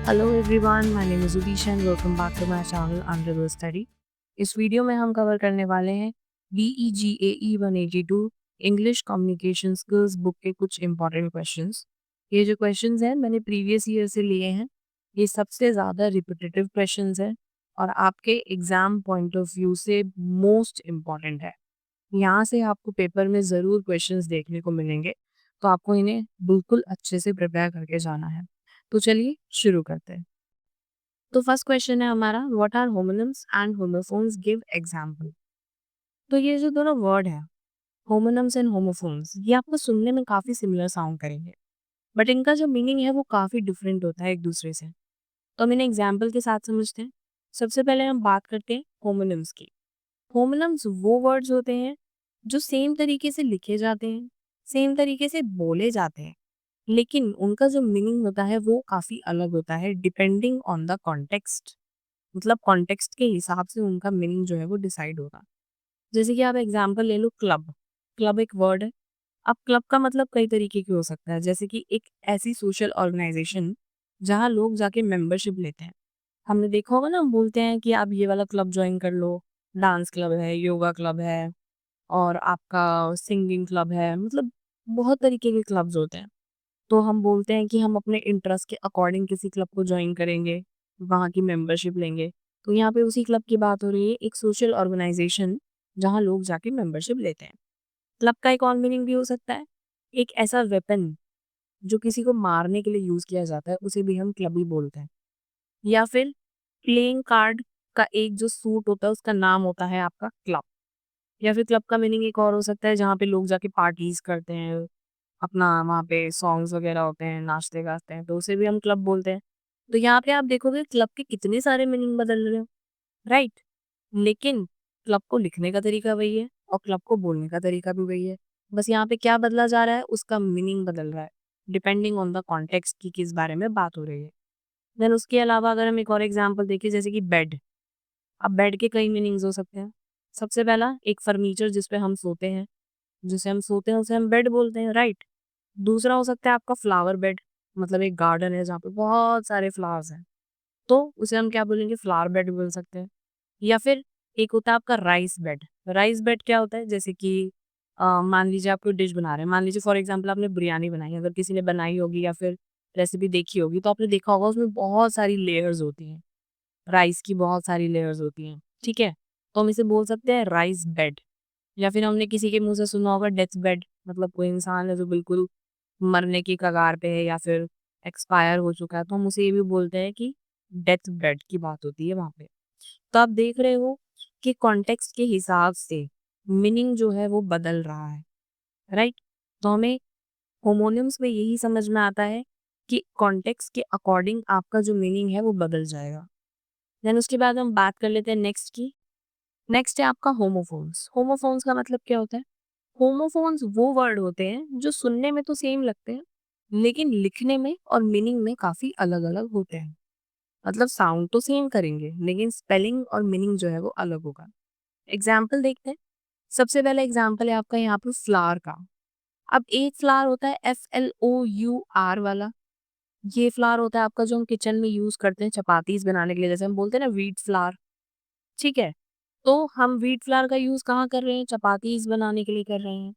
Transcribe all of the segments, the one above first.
Hello everyone, my name is Udisha and welcome back to my channel under the study. इस video में हम cover करने वाले हैं BEGAE 182 English communication skills book के कुछ इंपॉर्टेंट क्वेश्चंस। ये जो क्वेश्चंस हैं मैंने प्रीवियस ईयर से लिए हैं। ये सबसे ज़्यादा रिपीटेटिव क्वेश्चंस हैं और आपके एग्जाम पॉइंट ऑफ व्यू से मोस्ट इम्पॉर्टेंट है। यहाँ से आपको पेपर में ज़रूर क्वेश्चंस देखने को मिलेंगे, तो आपको इन्हें बिल्कुल अच्छे से प्रिपेयर करके जाना है। तो चलिए शुरू करते हैं। तो फर्स्ट क्वेश्चन है हमारा, what are homonyms and homophones, give example. तो ये जो दोनों वर्ड है, होमोनिम्स एंड होमोफोन्स, ये आपको सुनने में काफ़ी सिमिलर साउंड करेंगे, बट इनका जो मीनिंग है वो काफ़ी डिफरेंट होता है एक दूसरे से। तो हम इन्हें एग्जाम्पल के साथ समझते हैं। सबसे पहले हम बात करते हैं होमोनिम्स की। होमोनिम्स वो वर्ड्स होते हैं जो सेम तरीके से लिखे जाते हैं, सेम तरीके से बोले जाते हैं, लेकिन उनका जो मीनिंग होता है वो काफ़ी अलग होता है डिपेंडिंग ऑन द कॉन्टेक्स्ट। मतलब कॉन्टेक्स्ट के हिसाब से उनका मीनिंग जो है वो डिसाइड होगा। जैसे कि आप एग्जांपल ले लो, क्लब। क्लब एक वर्ड है। अब क्लब का मतलब कई तरीके की हो सकता है, जैसे कि एक ऐसी सोशल ऑर्गेनाइजेशन जहाँ लोग जाके मेंबरशिप लेते हैं। हमने देखा होगा ना, हम बोलते हैं कि आप ये वाला क्लब ज्वाइन कर लो। डांस क्लब है, योगा क्लब है और आपका सिंगिंग क्लब है। मतलब बहुत तरीके के क्लब्स होते हैं। तो हम बोलते हैं कि हम अपने इंटरेस्ट के अकॉर्डिंग किसी क्लब को ज्वाइन करेंगे, वहाँ की मेंबरशिप लेंगे। तो यहाँ पे उसी क्लब की बात हो रही है, एक सोशल ऑर्गेनाइजेशन जहाँ लोग जाके मेंबरशिप लेते हैं। क्लब का एक और मीनिंग भी हो सकता है, एक ऐसा वेपन जो किसी को मारने के लिए यूज किया जाता है, उसे भी हम क्लब ही बोलते हैं। या फिर प्लेइंग कार्ड का एक जो सूट होता है उसका नाम होता है आपका क्लब। या फिर क्लब का मीनिंग एक और हो सकता है जहाँ पे लोग जाके पार्टीज करते हैं, अपना वहाँ पे सॉन्ग्स वगैरह होते हैं, नाचते गाते हैं, तो उसे भी हम क्लब बोलते हैं। तो यहाँ पे आप देखोगे क्लब के कितने सारे मीनिंग बदल रहे हो, राइट? लेकिन क्लब को लिखने का तरीका वही है और क्लब को बोलने का तरीका भी वही है। बस यहाँ पे क्या बदला जा रहा है, उसका मीनिंग बदल रहा है डिपेंडिंग ऑन द कॉन्टेक्स्ट की किस बारे में बात हो रही है। देन उसके अलावा अगर हम एक और एग्जाम्पल देखें, जैसे कि बेड। अब बेड के कई मीनिंग्स हो सकते हैं। सबसे पहला, एक फर्नीचर जिसपे हम सोते हैं, जिसे हम सोते हैं उसे हम बेड बोलते हैं, राइट? दूसरा हो सकता है आपका फ्लावर बेड। मतलब एक गार्डन है जहाँ पे बहुत सारे फ्लावर्स हैं, तो उसे हम क्या बोलेंगे, फ्लावर बेड बोल सकते हैं। या फिर एक होता है आपका राइस बेड। राइस बेड क्या होता है, जैसे कि मान लीजिए आप कोई डिश बना रहे हैं, मान लीजिए फॉर एग्जांपल आपने बिरयानी बनाई, अगर किसी ने बनाई होगी या फिर रेसिपी देखी होगी तो आपने देखा होगा उसमें बहुत सारी लेयर्स होती हैं। राइस की बहुत सारी लेयर्स होती हैं, ठीक है? तो हम इसे बोल सकते हैं राइस बेड। या फिर हमने किसी के मुंह से सुना होगा डेथ बेड, मतलब कोई इंसान है जो बिल्कुल मरने की कगार पे है या फिर एक्सपायर हो चुका है, तो हम उसे ये भी बोलते हैं कि डेथ बेड की बात होती है वहाँ पे। तो आप देख रहे हो कि कॉन्टेक्स्ट के हिसाब से मीनिंग जो है वो बदल रहा है, राइट? तो हमें होमोनिम्स में यही समझ में आता है कि कॉन्टेक्स्ट के अकॉर्डिंग आपका जो मीनिंग है वो बदल जाएगा। देन उसके बाद हम बात कर लेते हैं नेक्स्ट की। नेक्स्ट है आपका होमोफोन्स। होमोफोन्स का मतलब क्या होता है? होमोफोन्स वो वर्ड होते हैं जो सुनने में तो सेम लगते हैं, लेकिन लिखने में और मीनिंग में काफी अलग अलग होते हैं। मतलब साउंड तो सेम करेंगे लेकिन स्पेलिंग और मीनिंग जो है वो अलग होगा। एग्जाम्पल देखते हैं। सबसे पहला एग्जाम्पल है आपका यहाँ पे फ्लावर का। अब एक फ्लावर होता है FLOUR वाला। ये फ्लावर होता है आपका जो हम किचन में यूज करते हैं चपातीस बनाने के लिए, जैसे हम बोलते हैं ना व्हीट फ्लावर, ठीक है? तो हम व्हीट फ्लावर का यूज कहाँ कर रहे हैं, चपातीस बनाने के लिए कर रहे हैं।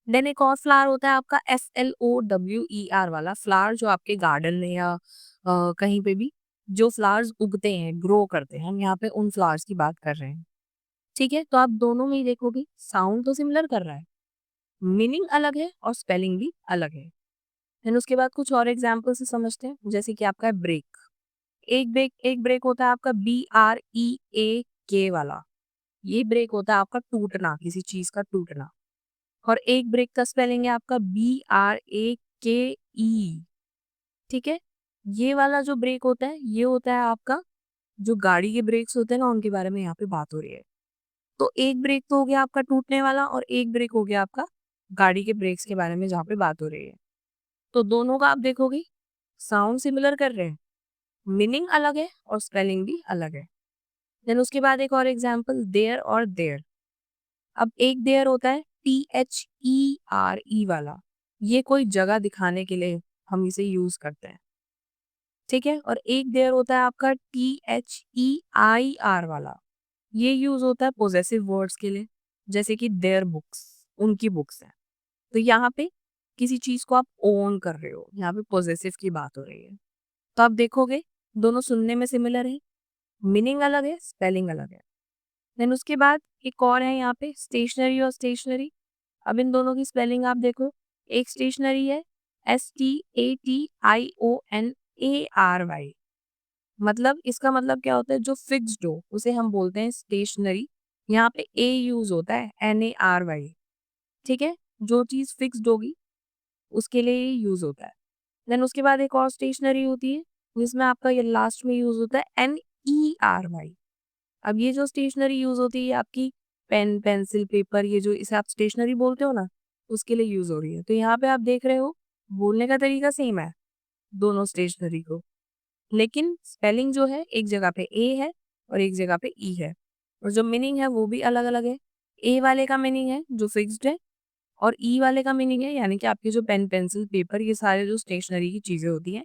देन एक और फ्लावर होता है आपका FLOWER वाला फ्लावर, जो आपके गार्डन में या कहीं पे भी जो फ्लावर्स उगते हैं, ग्रो करते हैं, हम यहाँ पे उन फ्लावर्स की बात कर रहे हैं, ठीक है? तो आप दोनों में ही देखोगे साउंड तो सिमिलर कर रहा है, मीनिंग अलग है और स्पेलिंग भी अलग है। देन उसके बाद कुछ और एग्जाम्पल से समझते हैं, जैसे कि आपका है ब्रेक। एक ब्रेक होता है आपका BREAK वाला। ये ब्रेक होता है आपका टूटना, किसी चीज का टूटना। और एक ब्रेक का स्पेलिंग है आपका BRAKE, ठीक है? ये वाला जो ब्रेक होता है ये होता है आपका, जो गाड़ी के ब्रेक्स होते हैं ना उनके बारे में यहाँ पे बात हो रही है। तो एक ब्रेक तो हो गया आपका टूटने वाला और एक ब्रेक हो गया आपका गाड़ी के ब्रेक्स के बारे में जहाँ पे बात हो रही है। तो दोनों का आप देखोगे साउंड सिमिलर कर रहे हैं, मीनिंग अलग है और स्पेलिंग भी अलग है। देन उसके बाद एक और एग्जाम्पल, देयर और देयर। अब एक देयर होता है THERE वाला। ये कोई जगह दिखाने के लिए हम इसे यूज करते हैं। ठीक है। और एक देयर होता है आपका THEIR वाला, ये यूज होता है पोजेसिव वर्ड्स के लिए, जैसे कि देयर बुक्स, उनकी बुक्स है। तो यहाँ पे किसी चीज को आप ओन कर रहे हो, यहाँ पे पोजेसिव की बात हो रही है। तो आप देखोगे दोनों सुनने में सिमिलर है, मीनिंग अलग है, स्पेलिंग अलग है। देन उसके बाद एक और है यहाँ पे स्टेशनरी और स्टेशनरी। अब इन दोनों की स्पेलिंग आप देखो, एक स्टेशनरी है STATIONARY, मतलब इसका मतलब क्या होता है, जो फिक्स्ड हो उसे हम बोलते हैं स्टेशनरी। यहाँ पे ए यूज होता है NARY, ठीक है। जो चीज फिक्स्ड होगी उसके लिए ये यूज होता है। देन उसके बाद एक और स्टेशनरी होती है जिसमें आपका ये लास्ट में यूज होता है NERY। अब ये जो स्टेशनरी यूज होती है ये आपकी पेन पेंसिल पेपर, ये जो इसे आप स्टेशनरी बोलते हो ना, उसके लिए यूज हो रही है। तो यहाँ पे आप देख रहे हो बोलने का तरीका सेम है दोनों स्टेशनरी को, लेकिन स्पेलिंग जो है एक जगह पे ए है और एक जगह पे ई है, और जो मीनिंग है वो भी अलग अलग है। ए वाले का मीनिंग है जो फिक्स्ड है, और ई वाले का मीनिंग है यानी कि आपके जो पेन पेंसिल पेपर ये सारे जो स्टेशनरी की चीजें होती हैं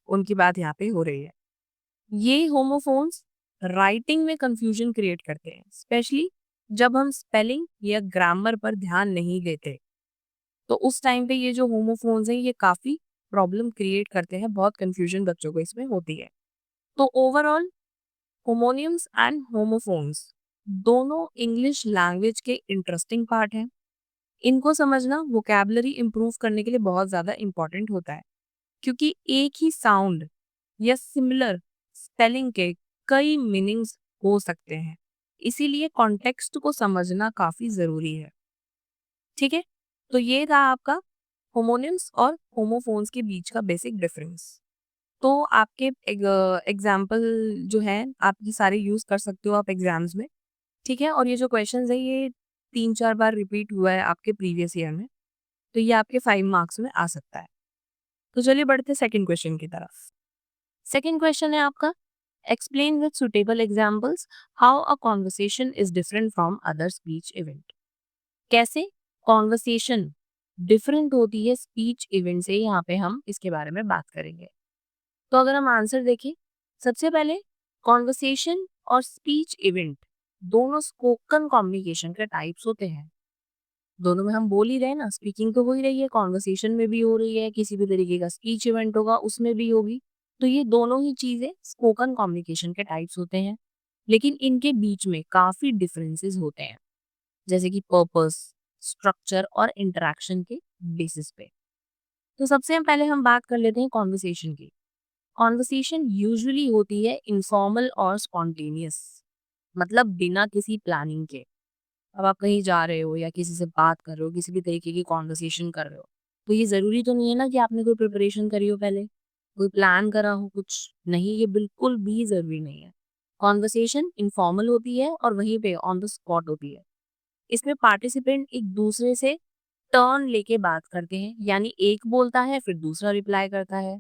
उनकी बात यहाँ पे हो रही है। ये होमोफोन्स राइटिंग में कंफ्यूजन क्रिएट करते हैं, स्पेशली जब हम स्पेलिंग या ग्रामर पर ध्यान नहीं देते। तो उस टाइम पे ये जो होमोफोन्स हैं ये काफी प्रॉब्लम क्रिएट करते हैं, बहुत कंफ्यूजन बच्चों को इसमें होती है। तो ओवरऑल होमोनियम्स एंड होमोफोन्स दोनों इंग्लिश लैंग्वेज के इंटरेस्टिंग पार्ट हैं। इनको समझना वोकैबुलरी इंप्रूव करने के लिए बहुत ज़्यादा इंपॉर्टेंट होता है, क्योंकि एक ही साउंड या सिमिलर स्पेलिंग के कई मीनिंग्स हो सकते हैं। इसीलिए कॉन्टेक्स्ट को समझना काफ़ी ज़रूरी है। ठीक है, तो ये था आपका होमोनिम्स और होमोफोन्स के बीच का बेसिक डिफरेंस। तो आपके एग्जाम्पल जो है आप ये सारे यूज़ कर सकते हो आप एग्जाम्स में। ठीक है, और ये जो क्वेश्चंस है ये 3-4 बार रिपीट हुआ है आपके प्रीवियस ईयर में, तो ये आपके 5 मार्क्स में आ सकता है। तो चलिए बढ़ते सेकंड क्वेश्चन की तरफ। सेकंड क्वेश्चन है आपका, explain with suitable examples how a conversation is different from other speech event. कैसे कॉन्वर्सेशन डिफरेंट होती है स्पीच इवेंट से, यहाँ पे हम इसके बारे में बात करेंगे। तो अगर हम आंसर देखें, सबसे पहले कॉन्वर्सेशन और स्पीच इवेंट दोनों स्पोकन कम्युनिकेशन के टाइप्स होते हैं। दोनों में हम बोल ही रहे हैं ना, स्पीकिंग तो हो ही रही है, कॉन्वर्सेशन में भी हो रही है, किसी भी तरीके का स्पीच इवेंट होगा उसमें भी होगी। तो ये दोनों ही चीजें स्पोकन कम्युनिकेशन के टाइप्स होते हैं, लेकिन इनके बीच में काफी डिफरेंसेस होते हैं, जैसे कि पर्पस, स्ट्रक्चर और इंटरेक्शन के बेसिस पे। तो सबसे पहले हम बात कर लेते हैं कॉन्वर्सेशन की। कॉन्वर्सेशन यूजुअली होती है इनफॉर्मल और स्पॉन्टेनियस, मतलब बिना किसी प्लानिंग के। अब आप कहीं जा रहे हो या किसी से बात कर रहे हो, किसी भी तरीके की कॉन्वर्सेशन कर रहे हो, तो ये ज़रूरी तो नहीं है ना कि आपने कोई प्रिपरेशन करी हो पहले, कोई प्लान करा हो कुछ, नहीं, ये बिल्कुल भी ज़रूरी नहीं है। कॉन्वर्सेशन इनफॉर्मल होती है और वहीं पे ऑन द स्पॉट होती है। इसमें पार्टिसिपेंट एक दूसरे से टर्न लेके बात करते हैं, यानी एक बोलता है फिर दूसरा रिप्लाई करता है।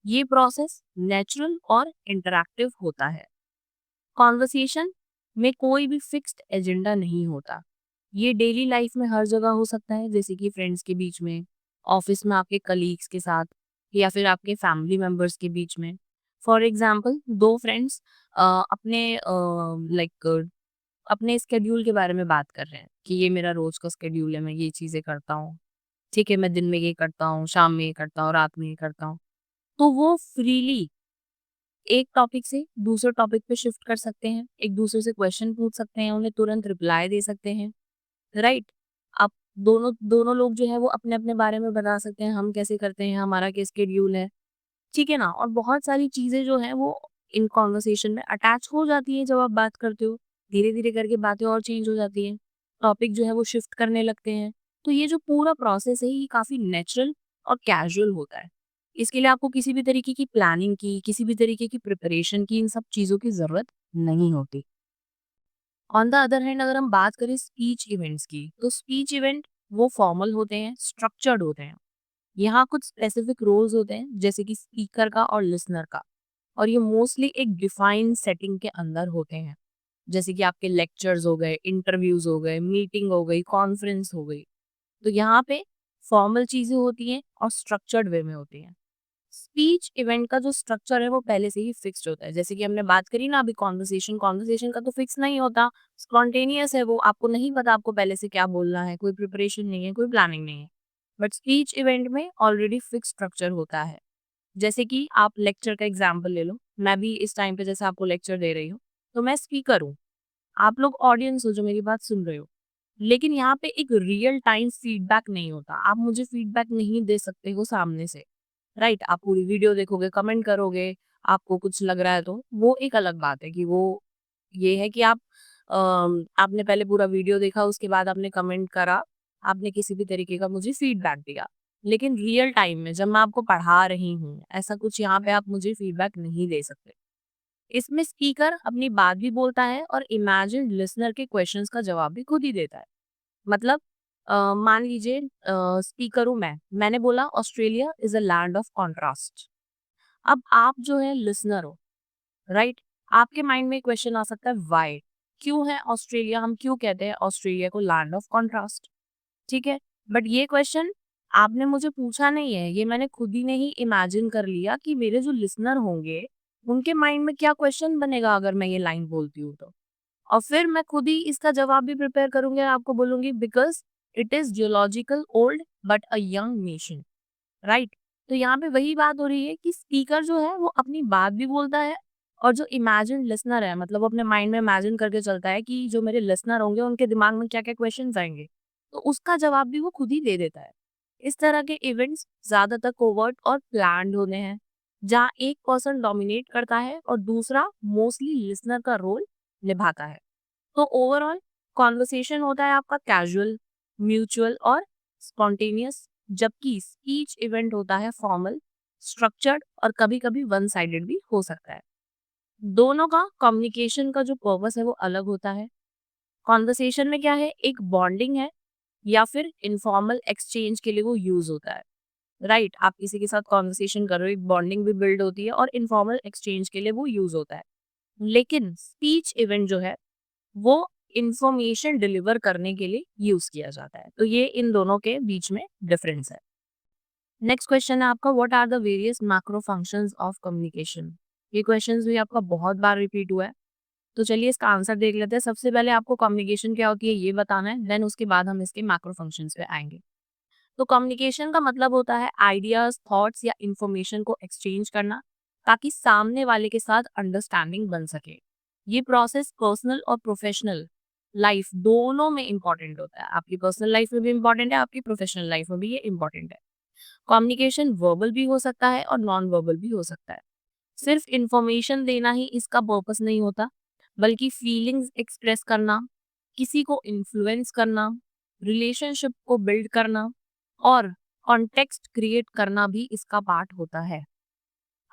ये प्रोसेस नेचुरल और इंटरैक्टिव होता है। कॉन्वर्सेशन में कोई भी फिक्स्ड एजेंडा नहीं होता। ये डेली लाइफ में हर जगह हो सकता है, जैसे कि फ्रेंड्स के बीच में, ऑफिस में आपके कलीग्स के साथ, या फिर आपके फैमिली मेंबर्स के बीच में। फॉर एग्जांपल, दो फ्रेंड्स अपने लाइक अपने स्केड्यूल के बारे में बात कर रहे हैं कि ये मेरा रोज का स्केड्यूल है, मैं ये चीज़ें करता हूँ। ठीक है, मैं दिन में ये करता हूँ, शाम में ये करता हूँ, रात में ये करता हूँ। तो वो फ्रीली एक टॉपिक से दूसरे टॉपिक पे शिफ्ट कर सकते हैं, एक दूसरे से क्वेश्चन पूछ सकते हैं, उन्हें तुरंत रिप्लाई दे सकते हैं, राइट। आप दोनों दोनों लोग जो है वो अपने अपने बारे में बता सकते हैं, हम कैसे करते हैं, हमारा क्या स्केड्यूल है, ठीक है ना। और बहुत सारी चीजें जो है वो इन कॉन्वर्सेशन में अटैच हो जाती है। जब आप बात करते हो धीरे धीरे करके बातें और चेंज हो जाती हैं, टॉपिक जो है वो शिफ्ट करने लगते हैं। तो ये जो पूरा प्रोसेस है ये काफी नेचुरल और कैजुअल होता है। इसके लिए आपको किसी भी तरीके की प्लानिंग की, किसी भी तरीके की प्रिपरेशन की, इन सब चीजों की जरूरत नहीं होती। ऑन द अदर हैंड अगर हम बात करें स्पीच इवेंट्स की, तो स्पीच इवेंट वो फॉर्मल होते हैं, स्ट्रक्चर्ड होते हैं। यहाँ कुछ स्पेसिफिक रोल्स होते हैं, जैसे कि स्पीकर का और लिसनर का, और ये मोस्टली एक डिफाइंड सेटिंग के अंदर होते हैं, जैसे कि आपके लेक्चर्स हो गए, इंटरव्यूज हो गए, मीटिंग हो गई, कॉन्फ्रेंस हो गई। तो यहाँ पे फॉर्मल चीजें होती हैं और स्ट्रक्चर्ड वे में होती हैं। स्पीच इवेंट का जो स्ट्रक्चर है वो पहले से ही फिक्स्ड होता है। जैसे कि हमने बात करी ना अभी कॉन्वर्सेशन, कॉन्वर्सेशन का तो फिक्स नहीं होता, स्पॉन्टेनियस है वो, आपको नहीं पता आपको पहले से क्या बोलना है, कोई प्रिपरेशन नहीं है, कोई प्लानिंग नहीं है। बट स्पीच इवेंट में ऑलरेडी फिक्स स्ट्रक्चर होता है। जैसे कि आप लेक्चर का एग्जाम्पल ले लो, मैं भी इस टाइम पे जैसे आपको लेक्चर दे रही हूँ, तो मैं स्पीकर हूँ, आप लोग ऑडियंस हो जो मेरी बात सुन रहे हो। लेकिन यहाँ पे एक रियल टाइम फीडबैक नहीं होता, आप मुझे फीडबैक नहीं दे सकते हो सामने से, राइट? आप पूरी वीडियो देखोगे, कमेंट करोगे, आपको कुछ लग रहा है तो वो एक अलग बात है कि वो ये है कि आप आपने पहले पूरा वीडियो देखा, उसके बाद आपने कमेंट करा, आपने किसी भी तरीके का मुझे फीडबैक दिया। लेकिन रियल टाइम में जब मैं आपको पढ़ा रही हूँ, ऐसा कुछ यहाँ पे आप मुझे फीडबैक नहीं दे सकते। इसमें स्पीकर अपनी बात भी बोलता है और इमेजिन लिसनर के क्वेश्चंस का जवाब भी खुद ही देता है। मतलब मान लीजिए स्पीकर हूँ मैंने बोला Australia is a land of contrast. अब आप जो है लिसनर हो, राइट? आपके माइंड में क्वेश्चन आ सकता है व्हाई, क्यों है ऑस्ट्रेलिया, हम क्यों कहते हैं ऑस्ट्रेलिया को लैंड ऑफ कॉन्ट्रास्ट, ठीक है? बट ये क्वेश्चन आपने मुझे पूछा नहीं है, ये मैंने खुद ही ने ही इमेजिन कर लिया कि मेरे जो लिसनर होंगे उनके माइंड में क्या क्वेश्चन बनेगा अगर मैं ये लाइन बोलती हूँ तो। और फिर मैं खुद ही इसका जवाब भी प्रिपेयर करूंगी और आपको बोलूंगी because it is geological old but a young nation, right? तो यहाँ पे वही बात हो रही है कि स्पीकर जो है वो अपनी बात भी बोलता है और जो इमेजिन लिसनर है, मतलब वो अपने माइंड में इमेजिन करके चलता है कि जो मेरे लिसनर होंगे उनके दिमाग में क्या क्या क्वेश्चन आएंगे, तो उसका जवाब भी वो खुद ही दे देता है। इस तरह के इवेंट्स ज्यादातर कोवर्ट और प्लान्ड होते हैं, जहाँ एक पर्सन डोमिनेट करता है और दूसरा मोस्टली लिसनर का रोल निभाता है। तो ओवरऑल कॉन्वर्सेशन होता है आपका कैजुअल, म्यूचुअल और स्पॉन्टेनियस, जबकि स्पीच इवेंट होता है फॉर्मल, स्ट्रक्चर्ड और कभी कभी वन साइडेड भी हो सकता है। दोनों का कम्युनिकेशन का जो पर्पस है वो अलग होता है। कॉन्वर्सेशन में क्या है, एक बॉन्डिंग है या फिर इनफॉर्मल एक्सचेंज के लिए वो यूज होता है, राइट? आप किसी के साथ कॉन्वर्सेशन कर रहे हो, एक बॉन्डिंग भी बिल्ड होती है और इनफॉर्मल एक्सचेंज के लिए वो यूज होता है। लेकिन स्पीच इवेंट जो है वो इंफॉर्मेशन डिलीवर करने के लिए यूज किया जाता है। तो ये इन दोनों के बीच में डिफरेंस है। नेक्स्ट क्वेश्चन है आपका, what are the various macro functions of communication. ये क्वेश्चन भी आपका बहुत बार रिपीट हुआ है, तो चलिए इसका आंसर देख लेते हैं। सबसे पहले आपको कम्युनिकेशन क्या होती है ये बताना है, देन उसके बाद हम इसके मैक्रो फंक्शंस पे आएंगे। तो कम्युनिकेशन का मतलब होता है आइडियाज, थॉट्स या इंफॉर्मेशन को एक्सचेंज करना ताकि सामने वाले के साथ अंडरस्टैंडिंग बन सके। ये प्रोसेस पर्सनल और प्रोफेशनल लाइफ दोनों में इंपॉर्टेंट होता है। आपकी पर्सनल लाइफ में भी इंपॉर्टेंट है, आपकी प्रोफेशनल लाइफ में भी ये इंपॉर्टेंट है। कम्युनिकेशन वर्बल भी हो सकता है और नॉन वर्बल भी हो सकता है। सिर्फ इंफॉर्मेशन देना ही इसका पर्पस नहीं होता, बल्कि फीलिंग्स एक्सप्रेस करना, किसी को इन्फ्लुएंस करना, रिलेशनशिप को बिल्ड करना और कॉन्टेक्स्ट क्रिएट करना भी इसका पार्ट होता है।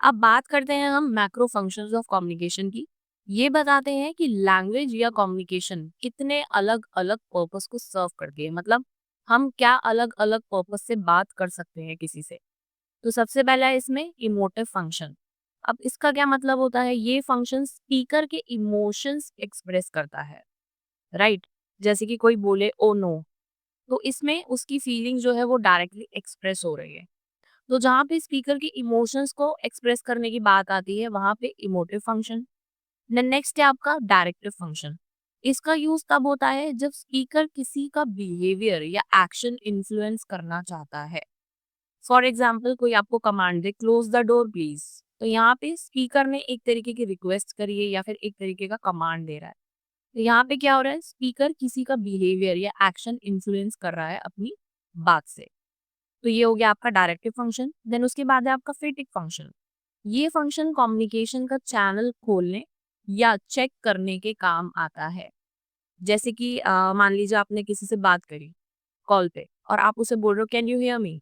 अब बात करते हैं हम मैक्रो फंक्शंस ऑफ कम्युनिकेशन की। ये बताते हैं कि लैंग्वेज या कम्युनिकेशन कितने अलग अलग पर्पस को सर्व करती है, मतलब हम क्या अलग अलग पर्पस से बात कर सकते हैं किसी से। तो सबसे पहला है इसमें इमोटिव फंक्शन। अब इसका क्या मतलब होता है, ये फंक्शन स्पीकर के इमोशंस एक्सप्रेस करता है, राइट? जैसे कि कोई बोले ओ नो, तो इसमें उसकी फीलिंग जो है वो डायरेक्टली एक्सप्रेस हो रही है। तो जहाँ पे स्पीकर की इमोशंस को एक्सप्रेस करने की बात आती है वहां पे इमोटिव फंक्शन। नेक्स्ट है आपका डायरेक्टिव फंक्शन। इसका यूज तब होता है जब स्पीकर किसी का बिहेवियर या एक्शन इन्फ्लुएंस करना चाहता है। फॉर एग्जाम्पल कोई आपको command they close the door please, तो यहाँ पे स्पीकर ने एक तरीके की रिक्वेस्ट करी है या फिर एक तरीके का कमांड दे रहा है। तो यहाँ पे क्या हो रहा है, स्पीकर किसी का बिहेवियर या एक्शन इन्फ्लुएंस कर रहा है अपनी बात से। तो ये हो गया आपका डायरेक्टिव फंक्शन। देन उसके बाद है आपका फिटिक फंक्शन। ये फंक्शन कम्युनिकेशन का चैनल खोलने या चेक करने के काम आता है। जैसे कि मान लीजिए आपने किसी से बात करी कॉल पे और आप उसे बोल रहे हो कैन यू हियर मी,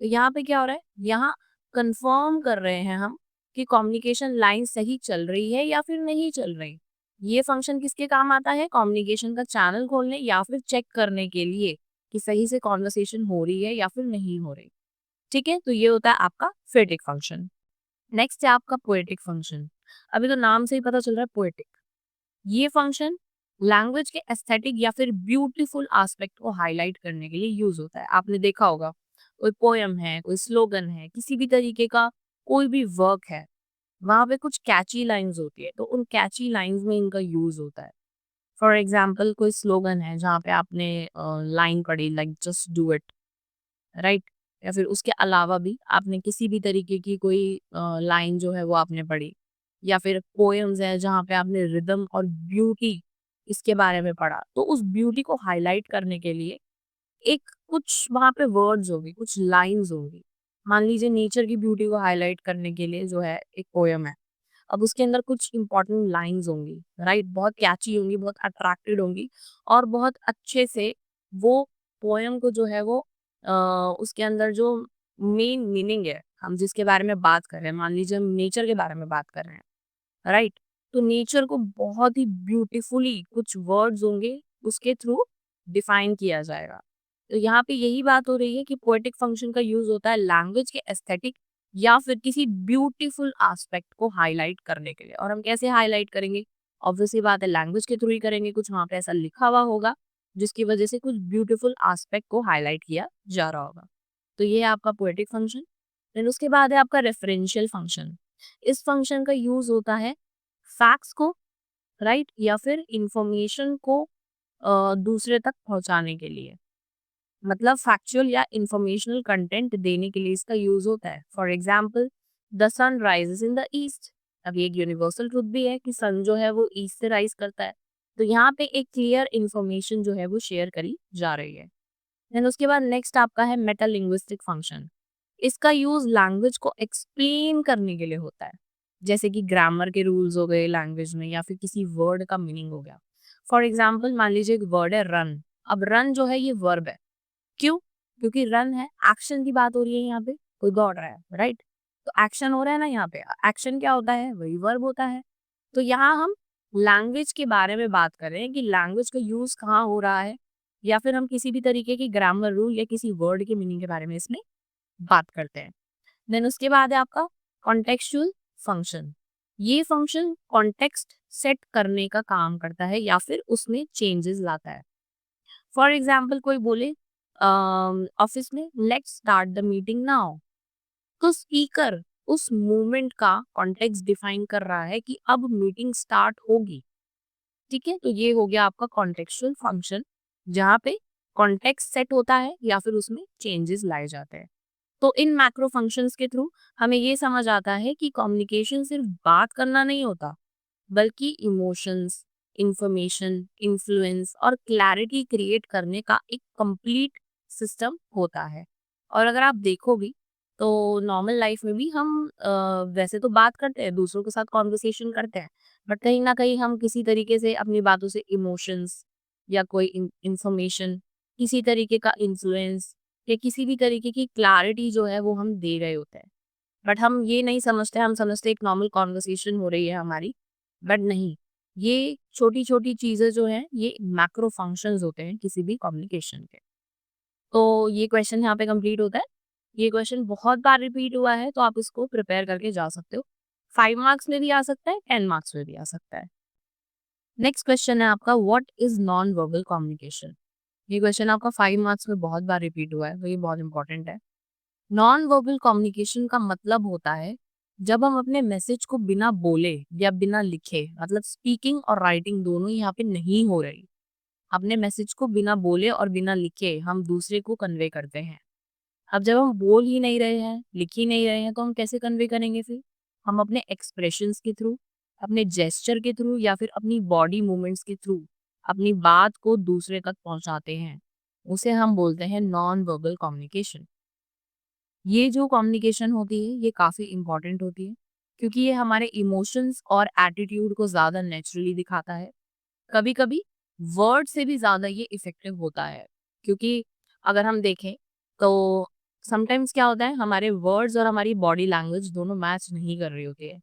तो यहाँ पे क्या हो रहा है, यहाँ कंफर्म कर रहे हैं हम कि कम्युनिकेशन लाइन सही चल रही है या फिर नहीं चल रही। ये फंक्शन किसके काम आता है, कम्युनिकेशन का चैनल खोलने या फिर चेक करने के लिए कि सही से कॉन्वर्सेशन हो रही है या फिर नहीं हो रही। ठीक है, तो ये होता है आपका फेटिक फंक्शन। नेक्स्ट है आपका पोएटिक फंक्शन। अभी तो नाम से ही पता चल रहा है पोएटिक। ये फंक्शन लैंग्वेज के एस्थेटिक या फिर ब्यूटीफुल एस्पेक्ट को हाईलाइट करने के लिए यूज होता है। आपने देखा होगा कोई पोयम है, कोई स्लोगन है, किसी भी तरीके का कोई भी वर्क है, वहाँ पे कुछ कैची लाइन्स होती है, तो उन कैची लाइन्स में इनका यूज़ होता है। फॉर एग्ज़ाम्पल कोई स्लोगन है जहाँ पे आपने लाइन पढ़ी like just do it, right? या फिर उसके अलावा भी आपने किसी भी तरीके की कोई लाइन जो है वो आपने पढ़ी, या फिर पोएम्स हैं जहाँ पे आपने रिदम और ब्यूटी इसके बारे में पढ़ा, तो उस ब्यूटी को हाइलाइट करने के लिए एक कुछ वहाँ पे वर्ड्स होंगे, कुछ लाइन्स होंगी। मान लीजिए नेचर की ब्यूटी को हाइलाइट करने के लिए जो है एक पोएम है। अब उसके अंदर कुछ इंपॉर्टेंट लाइन्स होंगी, राइट? बहुत कैची होंगी, बहुत अट्रैक्टेड होंगी और बहुत अच्छे से वो पोएम को जो है वो अ, उसके अंदर जो मेन मीनिंग है, हम जिसके बारे में बात कर रहे हैं, मान लीजिए हम नेचर के बारे में बात कर रहे हैं, राइट? तो नेचर को बहुत ही ब्यूटीफुली कुछ वर्ड्स होंगे, उसके थ्रू डिफाइन किया जाएगा। तो यहाँ पे यही बात हो रही है कि पोएटिक फंक्शन का यूज होता है लैंग्वेज के एस्थेटिक या फिर किसी ब्यूटीफुल एस्पेक्ट को हाईलाइट करने के लिए। और हम कैसे हाईलाइट करेंगे? ऑब्वियसली बात है, लैंग्वेज के थ्रू ही करेंगे, कुछ वहाँ पे ऐसा लिखा हुआ होगा जिसकी वजह से कुछ ब्यूटीफुल एस्पेक्ट को हाईलाइट किया जा रहा होगा। तो ये है आपका पोएटिक फंक्शन। देन उसके बाद है आपका रेफरेंशियल फंक्शन। इस फंक्शन का यूज होता है फैक्ट्स को, राइट, या फिर इंफॉर्मेशन को दूसरे तक पहुंचाने के लिए, मतलब फैक्चुअल या इंफॉर्मेशनल कंटेंट देने के लिए इसका यूज होता है। For example, the sun rises in the east. अब ये एक यूनिवर्सल ट्रुथ भी है कि सन जो है वो ईस्ट से राइज करता है। तो यहाँ पे एक क्लियर इंफॉर्मेशन जो है वो शेयर करी जा रही है। देन उसके बाद नेक्स्ट आपका है मेटालिंग्विस्टिक फंक्शन। इसका यूज लैंग्वेज को एक्सप्लेन करने के लिए होता है, जैसे कि ग्रामर के रूल्स हो गए लैंग्वेज में, या फिर किसी वर्ड का मीनिंग हो गया। फॉर एग्जाम्पल मान लीजिए एक वर्ड है रन। अब रन जो है ये वर्ब है। क्यों? क्योंकि रन है, एक्शन की बात हो रही है, यहाँ पे कोई दौड़ रहा है, राइट? तो एक्शन हो रहा है ना यहाँ पे। एक्शन क्या होता है? वही वर्ब होता है। तो यहाँ हम लैंग्वेज के बारे में बात कर रहे हैं कि लैंग्वेज का यूज कहाँ हो रहा है, या फिर हम किसी भी तरीके की ग्रामर रूल या किसी वर्ड के मीनिंग के बारे में इसमें बात करते हैं। देन उसके बाद है आपका कॉन्टेक्चुअल फंक्शन। ये फंक्शन कॉन्टेक्स्ट सेट करने का काम करता है या फिर उसमें चेंजेस लाता है। फॉर एग्जाम्पल कोई बोले ऑफिस में let's start the meeting now, तो स्पीकर उस मूवमेंट का कॉन्टेक्स्ट डिफाइन कर रहा है कि अब मीटिंग स्टार्ट होगी। ठीक है, तो ये हो गया आपका कॉन्टेक्चुअल फंक्शन, जहाँ पे कॉन्टेक्स्ट सेट होता है या फिर उसमें चेंजेस लाए जाते हैं। तो इन मैक्रो फंक्शंस के थ्रू हमें ये समझ आता है कि कम्युनिकेशन सिर्फ बात करना नहीं होता, बल्कि इमोशंस, इंफॉर्मेशन, इन्फ्लुएंस और क्लैरिटी क्रिएट करने का एक कंप्लीट सिस्टम होता है। और अगर आप देखो भी तो नॉर्मल लाइफ में भी हम वैसे तो बात करते हैं, दूसरों के साथ कॉन्वर्सेशन करते हैं, बट कहीं ना कहीं हम किसी तरीके से अपनी बातों से इमोशंस या कोई इंफॉर्मेशन, किसी तरीके का इन्फ्लुएंस या किसी भी तरीके की क्लैरिटी जो है वो हम दे रहे होते हैं। बट हम ये नहीं समझते, हम समझते एक नॉर्मल कॉन्वर्सेशन हो रही है हमारी, बट नहीं, ये छोटी-छोटी चीज़ें जो हैं, ये मैक्रो फंक्शंस होते हैं किसी भी कम्युनिकेशन के। तो ये क्वेश्चन यहाँ पे कंप्लीट होता है। ये क्वेश्चन बहुत बार रिपीट हुआ है, तो आप इसको प्रिपेयर करके जा सकते हो। 5 मार्क्स में भी आ सकता है, 10 मार्क्स में भी आ सकता है। नेक्स्ट क्वेश्चन है आपका, what is non verbal communication? ये क्वेश्चन आपका 5 मार्क्स में बहुत बार रिपीट हुआ है, तो ये बहुत इंपॉर्टेंट है। नॉन वर्बल कम्युनिकेशन का मतलब होता है जब हम अपने मैसेज को बिना बोले या बिना लिखे, मतलब स्पीकिंग और राइटिंग दोनों ही यहाँ पे नहीं हो रही, अपने मैसेज को बिना बोले और बिना लिखे हम दूसरे को कन्वे करते हैं। अब जब हम बोल ही नहीं रहे हैं, लिख ही नहीं रहे हैं, तो हम कैसे कन्वे करेंगे फिर? हम अपने एक्सप्रेशंस के थ्रू, अपने जेस्चर के थ्रू या फिर अपनी बॉडी मूवमेंट्स के थ्रू अपनी बात को दूसरे तक पहुंचाते हैं। उसे हम बोलते हैं नॉन वर्बल कम्युनिकेशन। ये जो कम्युनिकेशन होती है ये काफ़ी इम्पोर्टेंट होती है, क्योंकि ये हमारे इमोशंस और एटीट्यूड को ज़्यादा नेचुरली दिखाता है। कभी-कभी वर्ड से भी ज़्यादा ये इफ़ेक्टिव होता है, क्योंकि अगर हम देखें तो समटाइम्स क्या होता है, हमारे वर्ड्स और हमारी बॉडी लैंग्वेज दोनों मैच नहीं कर रही होती है।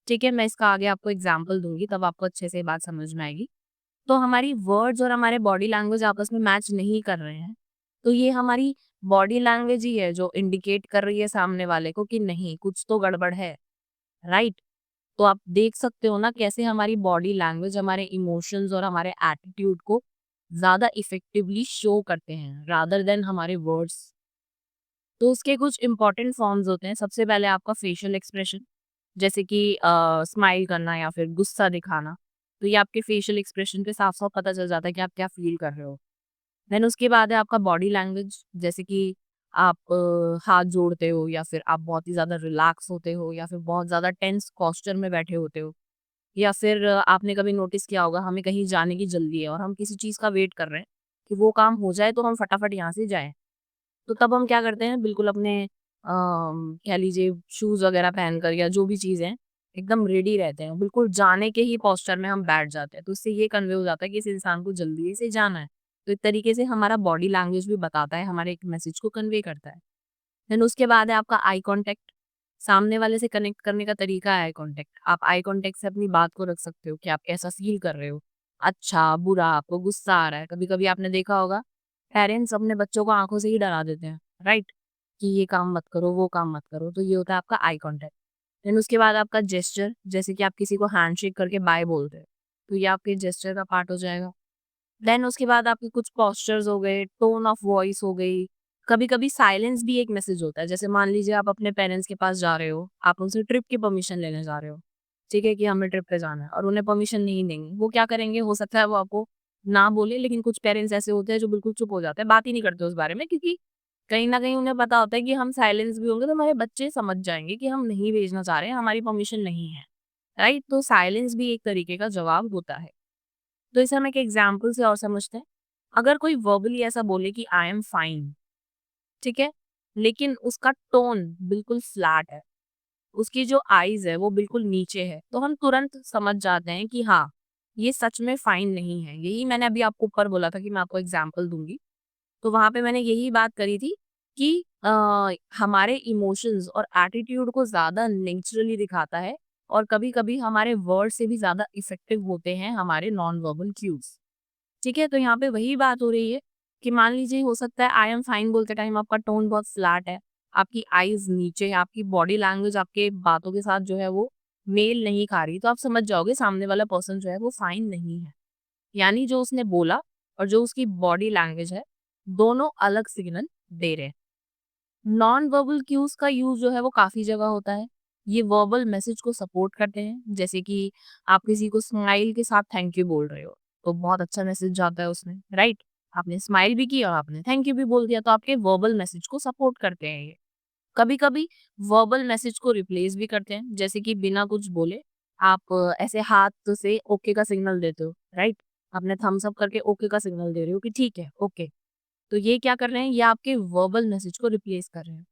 ठीक है, मैं इसका आगे आपको एग्ज़ाम्पल दूँगी, तब आपको अच्छे से ये बात समझ में आएगी। तो हमारी वर्ड्स और हमारे बॉडी लैंग्वेज आपस में मैच नहीं कर रहे हैं, तो ये हमारी बॉडी लैंग्वेज ही है जो इंडिकेट कर रही है सामने वाले को कि नहीं, कुछ तो गड़बड़ है, राइट? तो आप देख सकते हो ना कैसे हमारी बॉडी लैंग्वेज हमारे इमोशंस और हमारे एटीट्यूड को ज़्यादा इफेक्टिवली शो करते हैं रादर देन हमारे वर्ड्स। तो उसके कुछ इंपॉर्टेंट फॉर्म्स होते हैं। सबसे पहले आपका फेशियल एक्सप्रेशन, जैसे कि स्माइल करना या फिर गुस्सा दिखाना। तो ये आपके फेशियल एक्सप्रेशन पे साफ-साफ पता चल जाता है कि आप क्या फ़ील कर रहे हो। देन उसके बाद है आपका बॉडी लैंग्वेज, जैसे कि आप हाथ जोड़ते हो या फिर आप बहुत ही ज़्यादा रिलैक्स होते हो या फिर बहुत ज़्यादा टेंस पोस्चर में बैठे होते हो। या फिर आपने कभी नोटिस किया होगा, हमें कहीं जाने की जल्दी है और हम किसी चीज़ का वेट कर रहे हैं कि वो काम हो जाए तो हम फटाफट यहाँ से जाएँ। तो तब हम क्या करते हैं, बिल्कुल अपने कह लीजिए शूज़ वगैरह पहनकर या जो भी चीज़ है, एकदम रेडी रहते हैं। बिल्कुल जाने के ही पोस्चर में हम बैठ जाते हैं। तो इससे ये कन्वे हो जाता है कि इस इंसान को जल्दी से जाना है। तो एक तरीके से हमारा बॉडी लैंग्वेज भी बताता है, हमारे एक मैसेज को कन्वे करता है। देन उसके बाद है आपका आई कॉन्टैक्ट। सामने वाले से कनेक्ट करने का तरीका है आई कॉन्टैक्ट। आप आई कॉन्टैक्ट से अपनी बात को रख सकते हो कि आप कैसा फ़ील कर रहे हो। अच्छा, बुरा, आपको गुस्सा आ रहा है। कभी-कभी आपने देखा होगा, पेरेंट्स अपने बच्चों को आँखों से ही डरा देते हैं, राइट? कि ये काम मत करो, वो काम मत करो। तो ये होता है आपका आई कॉन्टैक्ट। देन उसके बाद आपका जेस्चर, जैसे कि आप किसी को हैंडशेक करके बाय बोलते हैं, तो ये आपके जेस्चर का पार्ट हो जाएगा। देन उसके बाद आपके कुछ पोस्चर्स हो गए, टोन ऑफ वॉइस हो गई। कभी-कभी साइलेंस भी एक मैसेज होता है। जैसे मान लीजिए आप अपने पेरेंट्स के पास जा रहे हो, आप उनसे ट्रिप की परमिशन लेने जा रहे हो, ठीक है, कि हमें ट्रिप पे जाना है और उन्हें परमिशन नहीं देंगे। वो क्या करेंगे, हो सकता है वो आपको ना बोले, लेकिन कुछ पेरेंट्स ऐसे होते हैं जो बिल्कुल चुप हो जाते हैं, बात ही नहीं करते उस बारे में, क्योंकि कहीं न कहीं उन्हें पता होता है कि हम साइलेंस भी होंगे तो हमारे बच्चे समझ जाएँगे कि हम नहीं भेजना चाह रहे हैं, हमारी परमिशन नहीं है, राइट? तो साइलेंस भी एक तरीके का जवाब होता है। तो इसे हम एक एग्जाम्पल से और समझते हैं। अगर कोई वर्बली ऐसा बोले कि आई एम फाइन, ठीक है? लेकिन उसका टोन बिल्कुल फ्लैट है, उसकी जो आईज़ है वो बिल्कुल नीचे है, तो हम तुरंत समझ जाते हैं कि हाँ, ये सच में फाइन नहीं है। यही मैंने अभी आपको ऊपर बोला था कि मैं आपको एग्जाम्पल दूँगी। तो वहाँ पे मैंने यही बात करी थी कि हमारे इमोशंस और एटीट्यूड को ज़्यादा नेचुरली दिखाता है और कभी-कभी हमारे वर्ड से भी ज़्यादा इफेक्टिव होते हैं हमारे नॉन वर्बल क्यूज़। ठीक है? तो यहाँ पे वही बात हो रही है कि मान लीजिए हो सकता है आई एम फाइन बोलते टाइम आपका टोन बहुत फ्लैट है, आपकी आईज़ नीचे है, आपकी बॉडी लैंग्वेज आपके बातों के साथ जो है वो मेल नहीं खा रही, तो आप समझ जाओगे सामने वाला पर्सन जो है वो फाइन नहीं है। यानी जो उसने बोला और जो उसकी बॉडी लैंग्वेज है, दोनों अलग सिग्नल दे रहे हैं। नॉन वर्बल क्यूज़ का यूज़ जो है वो काफ़ी जगह होता है। ये वर्बल मैसेज को सपोर्ट करते हैं, जैसे कि आप किसी को स्माइल के साथ थैंक यू बोल रहे हो, तो बहुत अच्छा मैसेज जाता है उसमें, राइट? आपने स्माइल भी की और आपने थैंक यू भी बोल दिया, तो आपके वर्बल मैसेज को सपोर्ट करते हैं ये। कभी-कभी वर्बल मैसेज को रिप्लेस भी करते हैं, जैसे कि बिना कुछ बोले आप ऐसे हाथ से ओके का सिग्नल देते हो, राइट? आपने थम्स अप करके ओके का सिग्नल दे रहे हो कि ठीक है, ओके। तो ये क्या कर रहे हैं, ये आपके वर्बल मैसेज को रिप्लेस कर रहे हैं।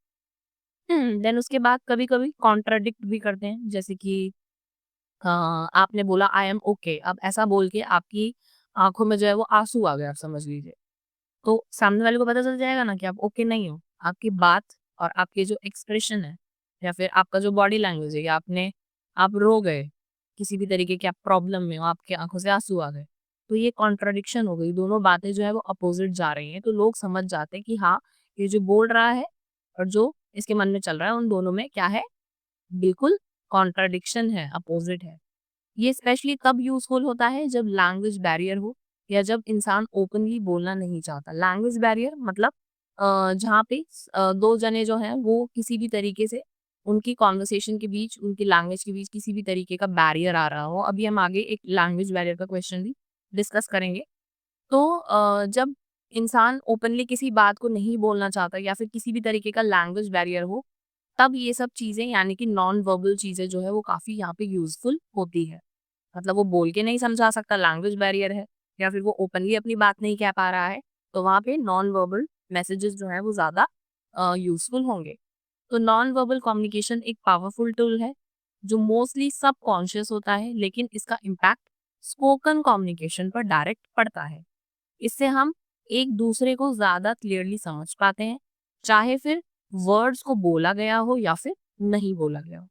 देन उसके बाद कभी-कभी कॉन्ट्राडिक्ट भी करते हैं, जैसे कि आपने बोला आई एम ओके, अब ऐसा बोल के आपकी आँखों में जो है वो आँसू आ गए, आप समझ लीजिए। तो सामने वाले को पता चल जाएगा ना कि आप ओके नहीं हो। आपकी बात और आपके जो एक्सप्रेशन है या फिर आपका जो बॉडी लैंग्वेज है, या आप रो गए, किसी भी तरीके की आप प्रॉब्लम में हो, आपकी आँखों से आँसू आ गए। तो ये कॉन्ट्रडिक्शन हो गई, दोनों बातें जो है वो अपोज़िट जा रही हैं। तो लोग समझ जाते हैं कि हाँ, ये जो बोल रहा है और जो इसके मन में चल रहा है, उन दोनों में क्या है, बिल्कुल कॉन्ट्रडिक्शन है, अपोज़िट है। ये स्पेशली तब यूज़फुल होता है जब लैंग्वेज बैरियर हो या जब इंसान ओपनली बोलना नहीं चाहता। लैंग्वेज बैरियर मतलब जहाँ पे 2 जने जो हैं वो किसी भी तरीके से उनकी कन्वर्सेशन के बीच, उनकी लैंग्वेज के बीच किसी भी तरीके का बैरियर आ रहा हो। अभी हम आगे एक लैंग्वेज बैरियर का क्वेश्चन भी डिस्कस करेंगे। तो जब इंसान ओपनली किसी बात को नहीं बोलना चाहता या फिर किसी भी तरीके का लैंग्वेज बैरियर हो, तब ये सब चीज़ें यानी कि नॉन वर्बल चीज़ें जो है वो काफ़ी यहाँ पे यूज़फुल होती है। मतलब वो बोल के नहीं समझा सकता, लैंग्वेज बैरियर है, या फिर वो ओपनली अपनी बात नहीं कह पा रहा है, तो वहाँ पे नॉन वर्बल मैसेजेस जो हैं वो ज़्यादा यूज़फुल होंगे। तो नॉन वर्बल कम्युनिकेशन एक पावरफुल टूल है, जो मोस्टली सबकॉन्शियस होता है, लेकिन इसका इम्पैक्ट स्पोकन कम्युनिकेशन पर डायरेक्ट पड़ता है। इससे हम एक दूसरे को ज़्यादा क्लियरली समझ पाते हैं, चाहे फिर वर्ड्स को बोला गया हो या फिर नहीं बोला गया हो।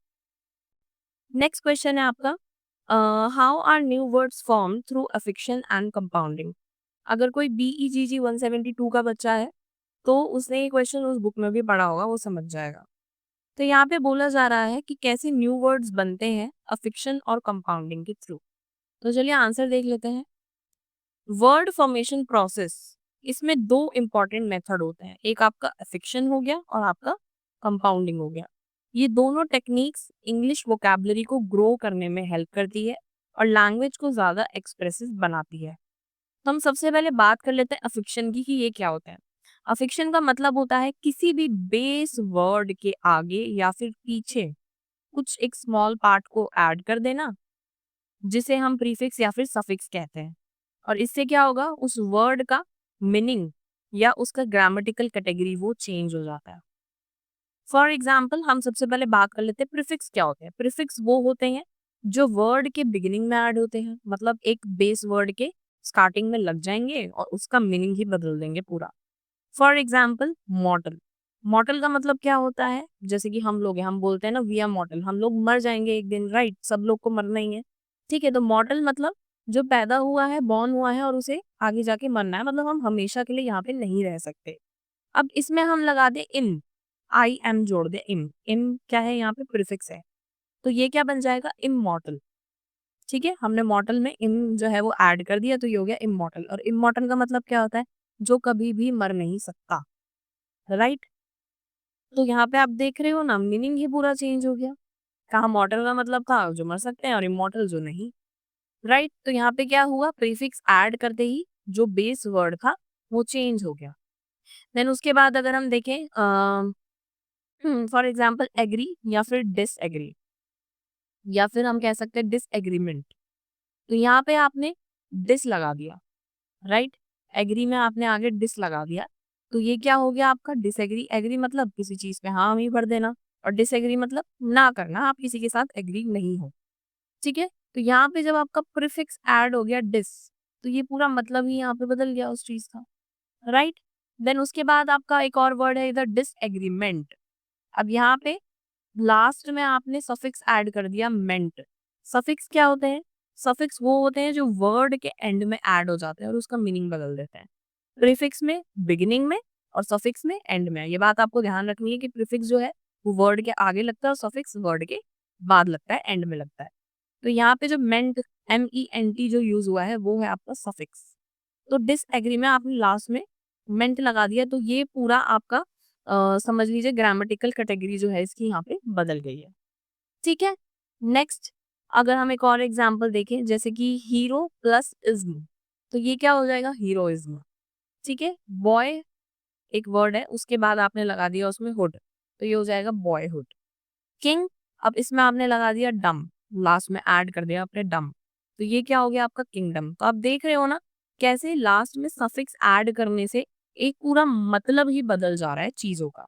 नेक्स्ट क्वेश्चन है आपका, how are new words form through affixation and compounding. अगर कोई BEGG 172 का बच्चा है तो उसने ये क्वेश्चन उस बुक में भी पढ़ा होगा, वो समझ जाएगा। तो यहाँ पे बोला जा रहा है कि कैसे न्यू वर्ड्स बनते हैं अफिक्शन और कंपाउंडिंग के थ्रू। तो चलिए आंसर देख लेते हैं। वर्ड फॉर्मेशन प्रोसेस इसमें दो इंपॉर्टेंट मेथड होते हैं, एक आपका अफिक्शन हो गया और आपका कंपाउंडिंग हो गया। ये दोनों टेक्निक्स इंग्लिश वोकैबुलरी को ग्रो करने में हेल्प करती है और लैंग्वेज को ज़्यादा एक्सप्रेसिव बनाती है। तो हम सबसे पहले बात कर लेते हैं अफिक्शन की कि ये क्या होता है। अफिक्शन का मतलब होता है किसी भी बेस वर्ड के आगे या फिर पीछे कुछ एक स्मॉल पार्ट को ऐड कर देना, जिसे हम प्रीफिक्स या फिर सफिक्स कहते हैं। और इससे क्या होगा, उस वर्ड का मीनिंग या उसका ग्रामेटिकल कैटेगरी वो चेंज हो जाता है। फॉर एग्जाम्पल हम सबसे पहले बात कर लेते हैं प्रीफिक्स क्या होते हैं। प्रीफिक्स वो होते हैं जो वर्ड के बिगिनिंग में ऐड होते हैं, मतलब एक बेस वर्ड के स्टार्टिंग में लग जाएंगे और उसका मीनिंग ही बदल देंगे पूरा। For example मॉर्टल। मॉर्टल का मतलब क्या होता है, जैसे कि हम लोग हैं, हम बोलते हैं ना वी आर मॉर्टल, हम लोग मर जाएंगे एक दिन, राइट, सब लोग को मरना ही है। ठीक है, तो मॉर्टल मतलब जो पैदा हुआ है, बॉर्न हुआ है और उसे आगे जाके मरना है, मतलब हम हमेशा के लिए यहाँ पे नहीं रह सकते। अब इसमें हम लगा दे इन, आई एम जोड़ दे इन, इन क्या है यहाँ पे प्रीफिक्स है, तो ये क्या बन जाएगा इमॉर्टल। ठीक है, हमने मॉर्टल में इन जो है वो ऐड कर दिया, तो ये हो गया इमॉर्टल। और इमॉर्टल का मतलब क्या होता है, जो कभी भी मर नहीं सकता, राइट। तो यहाँ पे आप देख रहे हो ना, मीनिंग ही पूरा चेंज हो गया। कहा मॉर्टल का मतलब था जो मर सकते हैं और इमॉर्टल जो नहीं, राइट। तो यहाँ पे क्या हुआ, प्रीफिक्स ऐड करते ही जो बेस वर्ड था वो चेंज हो गया। देन उसके बाद अगर हम देखें फॉर एग्जाम्पल एग्री या फिर डिसएग्री, या फिर हम कह सकते हैं डिसएग्रीमेंट। तो यहाँ पे आपने डिस लगा दिया, राइट, एग्री में आपने आगे डिस लगा दिया, तो ये क्या हो गया आपका डिसएग्री। एग्री मतलब किसी चीज पे हाँ ही भर देना, और डिसएग्री मतलब ना करना, आप किसी के साथ एग्री नहीं हो। ठीक है, तो यहाँ पे जब आपका प्रीफिक्स ऐड हो गया डिस, तो ये पूरा मतलब ही यहाँ पे बदल गया उस चीज का, राइट। देन उसके बाद आपका एक और वर्ड है इधर डिसएग्रीमेंट। अब यहाँ पे लास्ट में आपने सफिक्स ऐड कर दिया मेंट। सफिक्स क्या होते हैं, सफिक्स वो होते हैं जो वर्ड के एंड में ऐड हो जाते हैं और उसका मीनिंग बदल देते हैं। प्रीफिक्स में बिगिनिंग में और सफिक्स में एंड में। ये बात आपको ध्यान रखनी है कि प्रीफिक्स जो है वो वर्ड के आगे लगता है और सफिक्स वर्ड के बाद लगता है, एंड में लगता है। तो यहाँ पे जो मेंट, MENT जो यूज हुआ है वो है आपका सफिक्स। तो डिसएग्री में आपने लास्ट में मेंट लगा दिया, तो ये पूरा आपका समझ लीजिए ग्रामेटिकल कैटेगरी जो है इसकी यहाँ पे बदल गई है। ठीक है, नेक्स्ट अगर हम एक और एग्जांपल देखें, जैसे कि हीरो प्लस इज्म, तो ये क्या हो जाएगा हीरोइज्म। ठीक है, बॉय एक वर्ड है, उसके बाद आपने लगा दिया उसमें हुड, तो ये हो जाएगा बॉयहुड। किंग, अब इसमें आपने लगा दिया डम, लास्ट में ऐड कर दिया आपने डम, तो ये क्या हो गया आपका किंगडम। तो आप देख रहे हो ना कैसे लास्ट में सफिक्स ऐड करने से एक पूरा मतलब ही बदल जा रहा है चीजों का।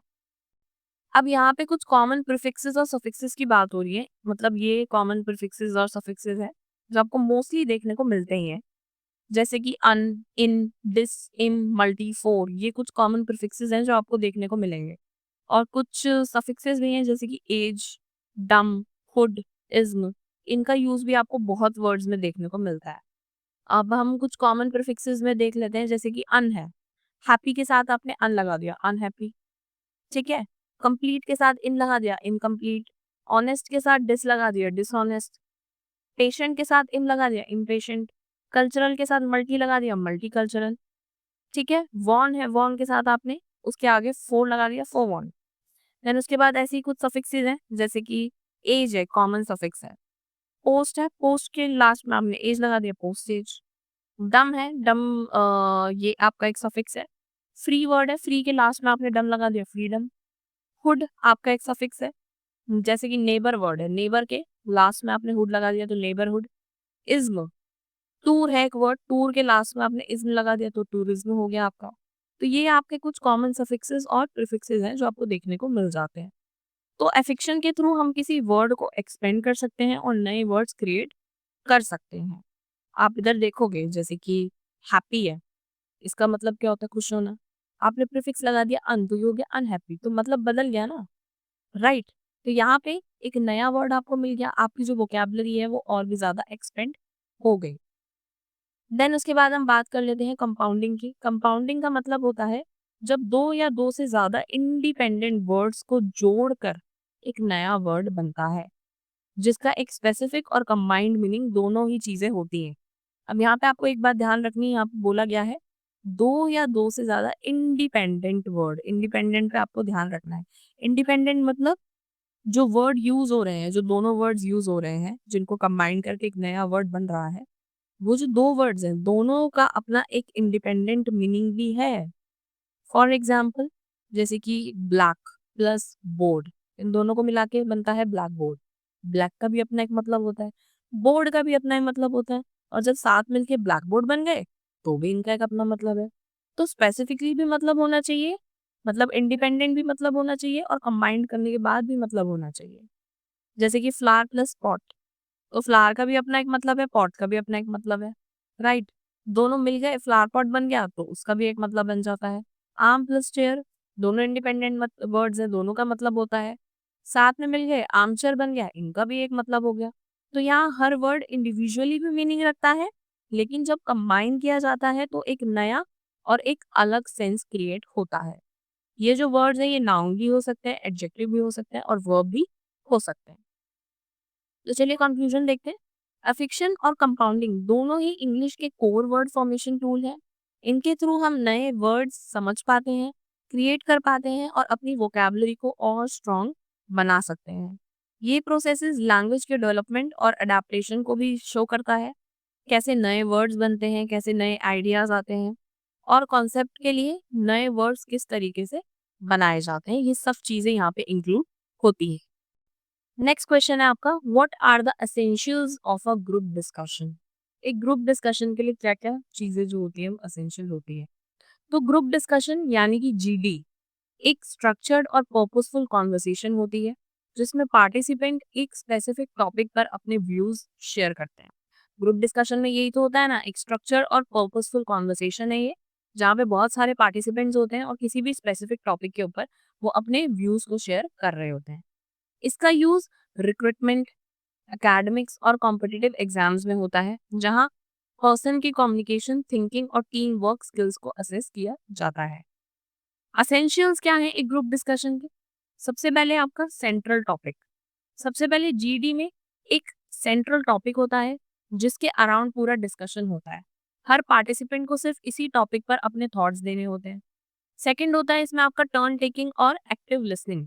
अब यहाँ पे कुछ कॉमन प्रीफिक्सेस और सफिक्सेस की बात हो रही है, मतलब ये कॉमन प्रीफिक्सेस और सफिक्सेस है जो आपको मोस्टली देखने को मिलते ही हैं, जैसे कि अन, इन, डिस, इम, मल्टी, फोर, ये कुछ कॉमन प्रीफिक्सेस हैं जो आपको देखने को मिलेंगे। और कुछ सफिक्सेस भी हैं जैसे कि एज, डम, हुड, इज्म, इनका यूज भी आपको बहुत वर्ड्स में देखने को मिलता है। अब हम कुछ कॉमन प्रीफिक्सेस में देख लेते हैं, जैसे कि अन है, हैप्पी के साथ आपने अन लगा दिया अनहैप्पी। ठीक है, कंप्लीट के साथ इन लगा दिया इनकम्प्लीट, ऑनेस्ट के साथ डिस लगा दिया डिसऑनेस्ट, पेशेंट के साथ इन लगा दिया इम्पेशेंट, कल्चरल के साथ मल्टी लगा दिया मल्टी कल्चरल। ठीक है, वॉन है, वॉन के साथ आपने उसके आगे फोर लगा दिया फोर वॉन। देन उसके बाद ऐसी ही कुछ सफिक्सेस हैं, जैसे कि एज है, कॉमन सफिक्स है। पोस्ट है, पोस्ट के लास्ट में आपने एज लगा दिया पोस्टेज। डम है, डम ये आपका एक सफिक्स है। फ्री वर्ड है, फ्री के लास्ट में आपने डम लगा दिया फ्रीडम। हुड आपका एक सफिक्स है, जैसे कि नेबर वर्ड है, नेबर के लास्ट में आपने हुड लगा दिया तो नेबरहुड। इज्म, टूर है एक वर्ड, टूर के लास्ट में आपने इज्म लगा दिया तो टूरिज्म हो गया आपका। तो ये आपके कुछ कॉमन सफिक्सेस और प्रीफिक्सेस हैं जो आपको देखने को मिल जाते हैं। तो एफिक्शन के थ्रू हम किसी वर्ड को एक्सपेंड कर सकते हैं और नए वर्ड्स क्रिएट कर सकते हैं। आप इधर देखोगे जैसे कि हैप्पी है, इसका मतलब क्या होता है खुश होना, आपने प्रीफिक्स लगा दिया अन, तो ये हो गया अनहैप्पी, तो मतलब बदल गया ना, राइट। तो यहाँ पे एक नया वर्ड आपको मिल गया, आपकी जो वोकैबुलरी है वो और भी ज्यादा एक्सपेंड हो गई। देन उसके बाद हम बात कर लेते हैं कंपाउंडिंग की। कंपाउंडिंग का मतलब होता है जब दो या दो से ज्यादा इंडिपेंडेंट वर्ड्स को जोड़कर एक नया वर्ड बनता है, जिसका एक स्पेसिफिक और कंबाइंड मीनिंग दोनों ही चीजें होती हैं। अब यहाँ पे आपको एक बात ध्यान रखनी है, यहाँ पे बोला गया है दो या दो से ज्यादा इंडिपेंडेंट वर्ड, इंडिपेंडेंट पे आपको ध्यान रखना है। इंडिपेंडेंट मतलब जो वर्ड यूज हो रहे हैं, जो दोनों वर्ड्स यूज हो रहे हैं, जिनको कंबाइन करके एक नया वर्ड बन रहा है, वो जो दो वर्ड्स हैं दोनों का अपना एक इंडिपेंडेंट मीनिंग भी है। फॉर एग्जाम्पल, जैसे कि ब्लैक प्लस बोर्ड, इन दोनों को मिला के बनता है ब्लैक बोर्ड। ब्लैक का भी अपना एक मतलब होता है, बोर्ड का भी अपना एक मतलब होता है, और जब साथ मिलके ब्लैक बोर्ड बन गए तो भी इनका एक अपना मतलब है। तो स्पेसिफिकली भी मतलब होना चाहिए, मतलब इंडिपेंडेंट भी मतलब होना चाहिए, और कंबाइंड करने के बाद भी मतलब होना चाहिए। जैसे कि फ्लावर प्लस पॉट, तो फ्लावर का भी अपना एक मतलब है, पॉट का भी अपना एक मतलब है, राइट। दोनों मिल गए फ्लावर पॉट बन गया तो उसका भी एक मतलब बन जाता है। आर्म प्लस चेयर, दोनों इंडिपेंडेंट वर्ड्स है, दोनों का मतलब होता है। साथ में मिल गए आर्म चेयर बन गया, इनका भी एक मतलब हो गया। तो यहाँ हर वर्ड इंडिविजुअली भी मीनिंग रखता है, लेकिन जब कंबाइन किया जाता है तो एक नया और एक अलग सेंस क्रिएट होता है। ये जो वर्ड्स है ये नाउन भी हो सकते हैं, एडजेक्टिव भी हो सकते हैं, और वर्ब भी हो सकते हैं। तो चलिए कंक्लूजन देखते हैं। अफिक्शन और कंपाउंडिंग दोनों ही इंग्लिश के कोर वर्ड फॉर्मेशन टूल हैं। इनके थ्रू हम नए वर्ड्स समझ पाते हैं, क्रिएट कर पाते हैं, और अपनी वोकैबुलरी को और स्ट्रॉन्ग बना सकते हैं। ये प्रोसेसेस लैंग्वेज के डेवलपमेंट और अडेप्टेशन को भी शो करता है, कैसे नए वर्ड्स बनते हैं, कैसे नए आइडियाज आते हैं, और कॉन्सेप्ट के लिए नए वर्ड्स किस तरीके से बनाए जाते हैं, ये सब चीजें यहाँ पे इंक्लूड होती है। नेक्स्ट क्वेश्चन है आपका, what are the essentials of a group discussion. एक ग्रुप डिस्कशन के लिए क्या क्या चीजें जो होती है एसेंशियल होती है। तो ग्रुप डिस्कशन यानी कि जीडी एक स्ट्रक्चर्ड और पर्पसफुल कॉन्वर्सेशन होती है, जिसमें पार्टिसिपेंट एक स्पेसिफिक टॉपिक पर अपने व्यूज शेयर करते हैं। ग्रुप डिस्कशन में यही तो होता है ना, एक स्ट्रक्चर और पर्पसफुल कॉन्वर्सेशन है ये, जहाँ पे बहुत सारे पार्टिसिपेंट्स होते हैं और किसी भी स्पेसिफिक टॉपिक के ऊपर वो अपने व्यूज को शेयर कर रहे होते हैं। इसका यूज रिक्रूटमेंट, एकेडमिक्स और कॉम्पिटिटिव एग्जाम्स में होता है, जहां पर्सन की कम्युनिकेशन, थिंकिंग और टीम वर्क स्किल्स को असेस किया जाता है। असेंशियल्स क्या है एक ग्रुप डिस्कशन के? सबसे पहले आपका सेंट्रल टॉपिक। सबसे पहले जीडी में एक सेंट्रल टॉपिक होता है जिसके अराउंड पूरा डिस्कशन होता है। हर पार्टिसिपेंट को सिर्फ इसी टॉपिक पर अपने थॉट्स देने होते हैं। सेकंड होता है इसमें आपका टर्न टेकिंग और एक्टिव लिसनिंग।